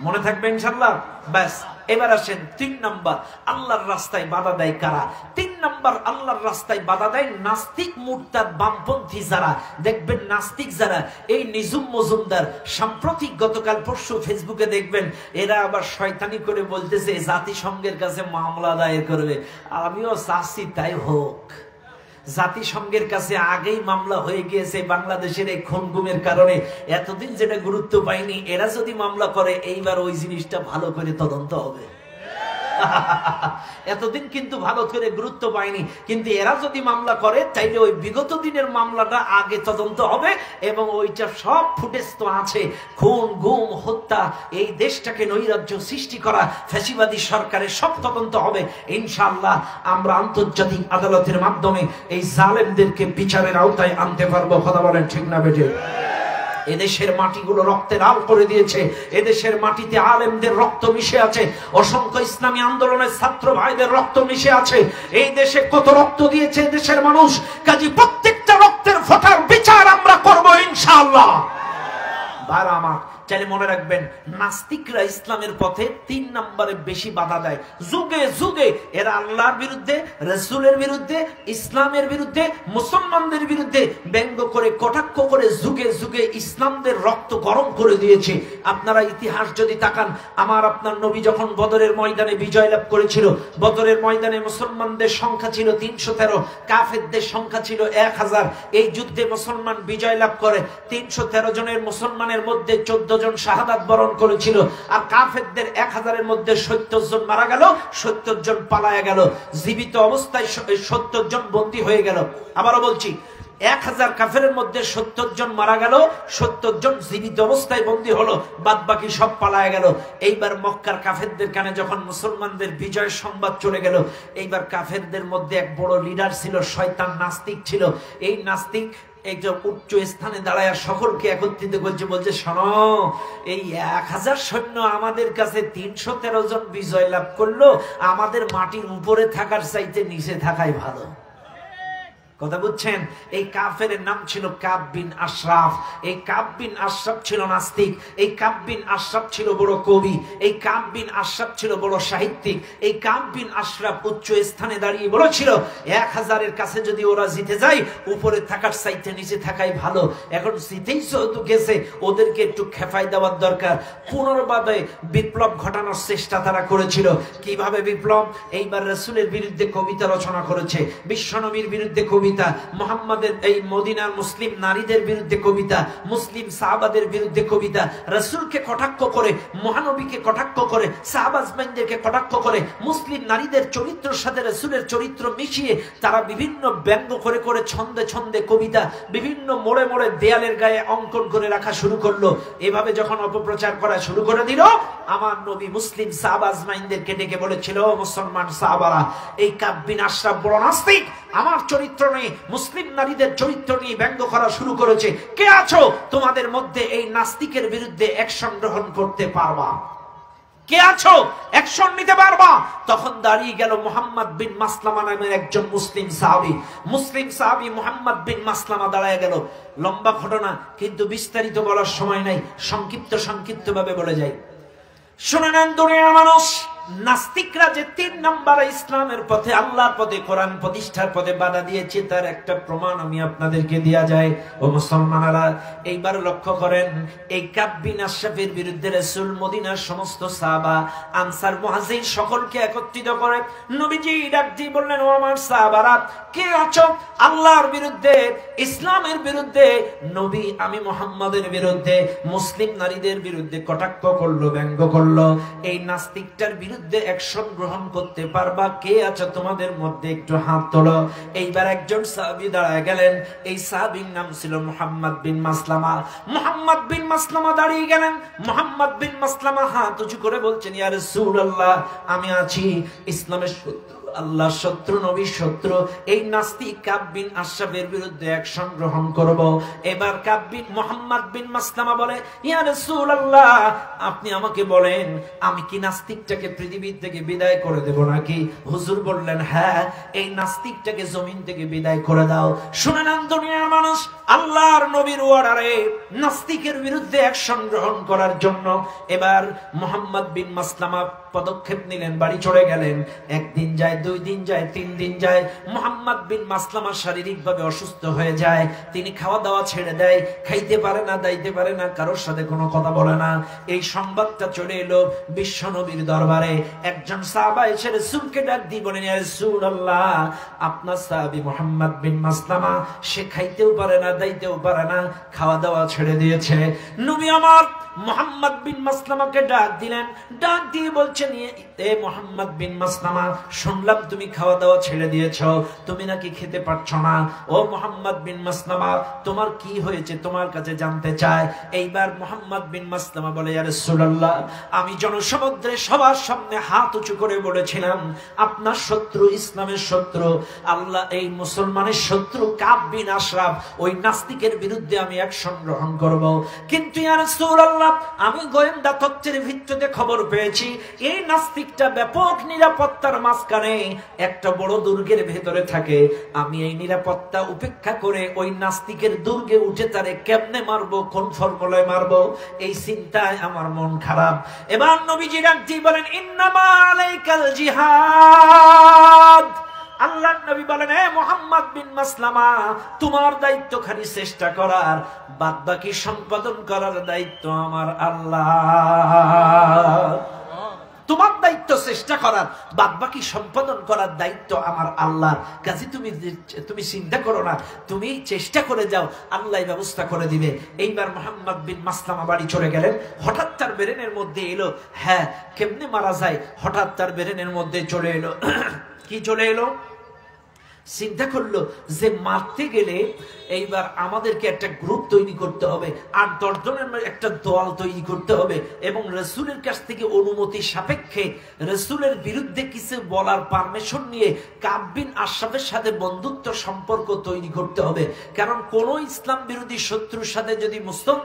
A: মনে থাকবে ইনশাআল্লাহ। ব্যাস, এবার আসেন 3 নাম্বার, আল্লাহর রাস্তায় বাধা দেয় কারা? 3 নাম্বার, আল্লাহর রাস্তায় বাধা দেয় নাস্তিক, মুরতাদ, বামপন্থী যারা। দেখবেন নাস্তিক যারা, এই নিজুম মজুমদার সাম্প্রতিক গতকাল পরশু ফেসবুকে দেখবেন এরা আবার শয়তানি করে বলতেছে জাতিসংঘের কাছে মামলা দায়ের করবে। আমিও চাচ্ছি তাই হোক। জাতিসংঘের কাছে আগেই মামলা হয়ে গিয়েছে বাংলাদেশের এই খুন গুমের কারণে। এতদিন যেটা গুরুত্ব পাইনি, এরা যদি মামলা করে এইবার ওই জিনিসটা ভালো করে তদন্ত হবে। এতদিন কিন্তু ভালো করে গুরুত্ব পায়নি, কিন্তু এরা যদি মামলা করে তাইলে ওই বিগত দিনের মামলাটা আগে তদন্ত হবে এবং ওইটা সব ফুটেজ তো আছে। খুন গুম হত্যা, এই দেশটাকে নৈরাজ্য সৃষ্টি করা ফ্যাসিবাদী সরকারের সব তদন্ত হবে ইনশাআল্লাহ। আমরা আন্তর্জাতিক আদালতের মাধ্যমে এই জালেমদেরকে বিচারের আওতায় আনতে পারবো। কথা বলেন ঠিক না বেটে? এদেশের মাটিগুলো রক্তে লাল করে দিয়েছে, এদেশের মাটিতে আলেমদের রক্ত মিশে আছে, অসংখ্য ইসলামী আন্দোলনের ছাত্র ভাইদের রক্ত মিশে আছে। এই দেশে কত রক্ত দিয়েছে দেশের মানুষ, কাজী প্রত্যেকটা রক্তের ফোঁটার বিচার আমরা করব ইনশাআল্লাহ। ভাইরা আমার, চাইলে মনে রাখবেন, নাস্তিকরা ইসলামের পথে 3 নম্বরে বেশি বাধা দেয়। যুগে যুগে এরা আল্লাহর বিরুদ্ধে, রাসূলের বিরুদ্ধে, ইসলামের বিরুদ্ধে, মুসলমানদের বিরুদ্ধে ব্যঙ্গ করে, কটাক্ষ করে যুগে যুগে ইসলামদের রক্ত গরম করে দিয়েছে। আপনারা ইতিহাস যদি তাকান, আমার আপনার নবী যখন বদরের ময়দানে বিজয় লাভ করেছিল, বদরের ময়দানে মুসলমানদের সংখ্যা ছিল 313, কাফেরদের সংখ্যা ছিল 1000। এই যুদ্ধে মুসলমান বিজয় লাভ করে 313 জনের মুসলমানের মধ্যে 14 জন শাহাদাত বরণ করেছিল, আর কাফেরদের 1000-এর মধ্যে 70 জন মারা গেল, 70 জন পালায়া গেল। জীবিত অবস্থায় 70 জন বন্দী হয়ে গেল। আবারও বলছি, 1000 কাফেরের মধ্যে 70 জন মারা গেল, 70 জন জীবিত অবস্থায় বন্দী হলো, বাদ বাকি সব পালায়া গেল। এইবার মক্কার কাফেরদের কানে যখন মুসলমানদের বিজয় সংবাদ চলে গেল, এইবার কাফেরদের মধ্যে এক বড় লিডার ছিল, শয়তান নাস্তিক ছিল। এই নাস্তিক একজন উচ্চ স্থানে দাঁড়ায় সকলকে একত্রিত করছে, বলছে শোনো, এই 1000 সৈন্য আমাদের কাছে 313 জন বিজয় লাভ করলো, আমাদের মাটির উপরে থাকার চাইতে নিচে থাকাই ভালো। কথা বুঝছেন? এই কাফের নাম ছিল কাব বিন আশরাফ। এই কাব বিন আশরাফ ছিল নাস্তিক, এই কাব বিন আশরাফ ছিল বড় কবি, এই কাব বিন আশরাফ ছিল বড় সাহিত্যিক। এই কাব বিন আশরাফ উচ্চ স্থানে দাঁড়িয়ে বলেছিল 1000-এর কাছে যদি ওরা জিতে যায়, উপরে থাকার চাইতে নিচে থাকাই ভালো। এখন জিতেই যেহেতু গেছে, ওদেরকে একটু খেপাই দেওয়ার দরকার। পুনর্বাদে বিপ্লব ঘটানোর চেষ্টা তারা করেছিল। কিভাবে বিপ্লব? এইবার রাসূলের বিরুদ্ধে কবিতা রচনা করেছে, বিশ্বনবীর বিরুদ্ধে কবিতা, মুহাম্মাদের এই মদিনার মুসলিম নারীদের বিরুদ্ধে কবিতা, মুসলিম সাহাবাদের বিরুদ্ধে কবিতা, রাসূলকে কটাক্ষ করে, মহানবীকে কটাক্ষ করে, সাহাবাজমাইনদেরকে কটাক্ষ করে, মুসলিম নারীদের চরিত্রের সাথে রাসূলের চরিত্র মিশিয়ে তারা বিভিন্ন ব্যঙ্গ করে করে ছন্দে ছন্দে কবিতা বিভিন্ন মোড়ে মোড়ে দেয়ালের গায়ে অঙ্কন করে রাখা শুরু করলো। এভাবে যখন অপপ্রচার করা শুরু করে দিল, আমার নবী মুসলিম সাহাবাজমাইনদেরকে ডেকে বলেছিল, মুসলমান সাহাবারা, এই কাব বিন আশরাফ বড় নাস্তিক, আমার চরিত্র নিয়ে, মুসলিম নারীদের চরিত্র নিয়ে ব্যঙ্গ করা শুরু করেছে। কে আছো তোমাদের মধ্যে এই নাস্তিকের বিরুদ্ধে অ্যাকশন গ্রহণ করতে পারবা? কে আছো অ্যাকশন নিতে পারবা? তখন দাঁড়িয়ে গেল মুহাম্মদ বিন মাসলামা নামের একজন মুসলিম সাহাবী। মুসলিম সাহাবী মুহাম্মদ বিন মাসলামা দাঁড়ায় গেল। লম্বা ঘটনা, কিন্তু বিস্তারিত বলার সময় নাই, সংক্ষিপ্ত ভাবে বলে যাই। শুনে নেন দুনিয়ার মানুষ, নাস্তিকরা যে 3 নম্বরে ইসলামের পথে, আল্লাহর পথে, কোরআন প্রতিষ্ঠার পথে বাধা দিয়েছে, তার একটা প্রমাণ আমি আপনাদেরকে দেয়া যায়। ও মুসলমানেরা, এইবার লক্ষ্য করেন, এই কাব বিন আশরাফের বিরুদ্ধে রাসূল মদিনার সমস্ত সাহাবা, আনসার, মুহাজির সকলকে একত্রিত করে নবীজি ডাক দিয়ে বললেন, ও আমার সাহাবারা, কে আছো আল্লাহর বিরুদ্ধে, ইসলামের বিরুদ্ধে? নবী আমি মুহাম্মাদের বিরুদ্ধে, মুসলিম নারীদের বিরুদ্ধে কটাক্ষ করলো, ব্যঙ্গ করলো। এই নাস্তিকটার বিরুদ্ধে বিরুদ্ধে অ্যাকশন গ্রহণ করতে পারবা? কে আছে তোমাদের মধ্যে? একটু হাত তোলো। এইবার একজন সাহাবী দাঁড়ায় গেলেন। এই সাহাবীর নাম ছিল মুহাম্মদ বিন মাসলামা। মুহাম্মদ বিন মাসলামা দাঁড়িয়ে গেলেন। মুহাম্মদ বিন মাসলামা হাত উঁচু করে বলছেন, ইয়া রাসূলুল্লাহ, আমি আছি ইসলামের শত্রু, আল্লাহর শত্রু, নবীর শত্রু। এই নাস্তিক কাব বিন আশরাফের বিরুদ্ধে অ্যাকশন গ্রহণ করব। এবার কাব বিন মুহাম্মদ বিন মাসলামা বলে, ইয়া রাসূলুল্লাহ, আপনি আমাকে বলেন আমি কি নাস্তিকটাকে পৃথিবী থেকে বিদায় করে দেব নাকি? হুজুর বললেন, হ্যাঁ, এই নাস্তিকটাকে জমিন থেকে বিদায় করে দাও। শুনে নেন দুনিয়ার মানুষ, আল্লাহর নবীর অর্ডারে নাস্তিকের বিরুদ্ধে অ্যাকশন গ্রহণ করার জন্য এবার মুহাম্মদ বিন মাসলামা পদক্ষেপ নিলেন, বাড়ি চলে গেলেন। একদিন যায়, 2 দিন যায়, 3 দিন যায়। মুহাম্মদ বিন মাসলামা শারীরিকভাবে অসুস্থ হয়ে যায়। তিনি খাওয়া দাওয়া ছেড়ে দেয়, খাইতে পারে না, দাইতে পারে না, কারোর সাথে কোনো কথা বলে না। এই সংবাদটা চলে এলো বিশ্ব নবীর দরবারে। একজন সাহাবা এসে রাসূলকে ডাক দিয়ে বলেন, ইয়া রাসূলুল্লাহ, আপনার সাহাবী মুহাম্মদ বিন মাসলামা, সে খাইতেও পারে না, দাইতেও পারে না, খাওয়া দাওয়া ছেড়ে দিয়েছে। নবী আমার মুহাম্মদ বিন মাসলামাকে ডাক দিলেন, ডাক দিয়ে বলছেন, এ মুহাম্মদ বিন মাসলামা, শুনলাম তুমি খাওয়া দাওয়া ছেড়ে দিয়েছো, তুমি নাকি খেতে পারছো না। ও মুহাম্মদ বিন মাসলামা, তোমার কি হয়েছে, তোমার কাছে জানতে চায়। এইবার মুহাম্মদ বিন মাসলামা বলে, ইয়া রাসূলুল্লাহ, আমি জনসমুদ্রে সবার সামনে হাত উঁচু করে বলেছিলাম, আপনার শত্রু ইসলামের শত্রু, আল্লাহ এই মুসলমানের শত্রু কাব বিন আশরাফ, ওই নাস্তিকের বিরুদ্ধে আমি অ্যাকশন গ্রহণ করব। কিন্তু ইয়া রাসূলুল্লাহ, আমি গোয়েন্দা তথ্যের ভিত্তিতে খবর পেয়েছি এই নাস্তিকটা ব্যাপক নিরাপত্তার মাঝখানে একটা বড় দুর্গের ভেতরে থাকে। আমি এই নিরাপত্তা উপেক্ষা করে ওই নাস্তিকের দুর্গে উঠে তারে কেমনে মারবো, কোন ফর্মুলায় মারবো, এই চিন্তায় আমার মন খারাপ। এবার নবীজি ডাক দিয়ে বলেন, ইন্নামা আলাইকাল জিহাদ। আল্লাহর নবী বলেন, হে মুহাম্মদ বিন মাসলামা, তোমার দায়িত্ব খালি চেষ্টা করার, বাদবাকি সম্পাদন করার দায়িত্ব আমার আল্লাহ। তোমার দায়িত্ব চেষ্টা করার, বাদবাকি সম্পাদন করার দায়িত্ব আমার আল্লাহ। কাজে তুমি চিন্তা করো না, তুমি চেষ্টা করে যাও, আল্লাহ ব্যবস্থা করে দিবে। এইবার মুহাম্মদ বিন মাসলামা বাড়ি চলে গেলেন। হঠাৎ তার ব্রেনের মধ্যে এলো, হ্যাঁ, কেমনে মারা যায়। হঠাৎ তার ব্রেনের মধ্যে চলে এলো, কি চলে এলো, চিন্তা করলো যে মারতে গেলে এইবার আমাদেরকে একটা গ্রুপ তৈরি করতে হবে, 8-10 জনের একটা দল তৈরি করতে হবে, এবং রাসূলের কাছ থেকে অনুমতি সাপেক্ষে রাসূলের বিরুদ্ধে কিছু বলার পারমিশন নিয়ে কাব বিন আশরাফের সাথে বন্ধুত্ব সম্পর্ক তৈরি করতে হবে। কারণ কোন ইসলাম বিরোধী শত্রুর সাথে যদি মুসলমান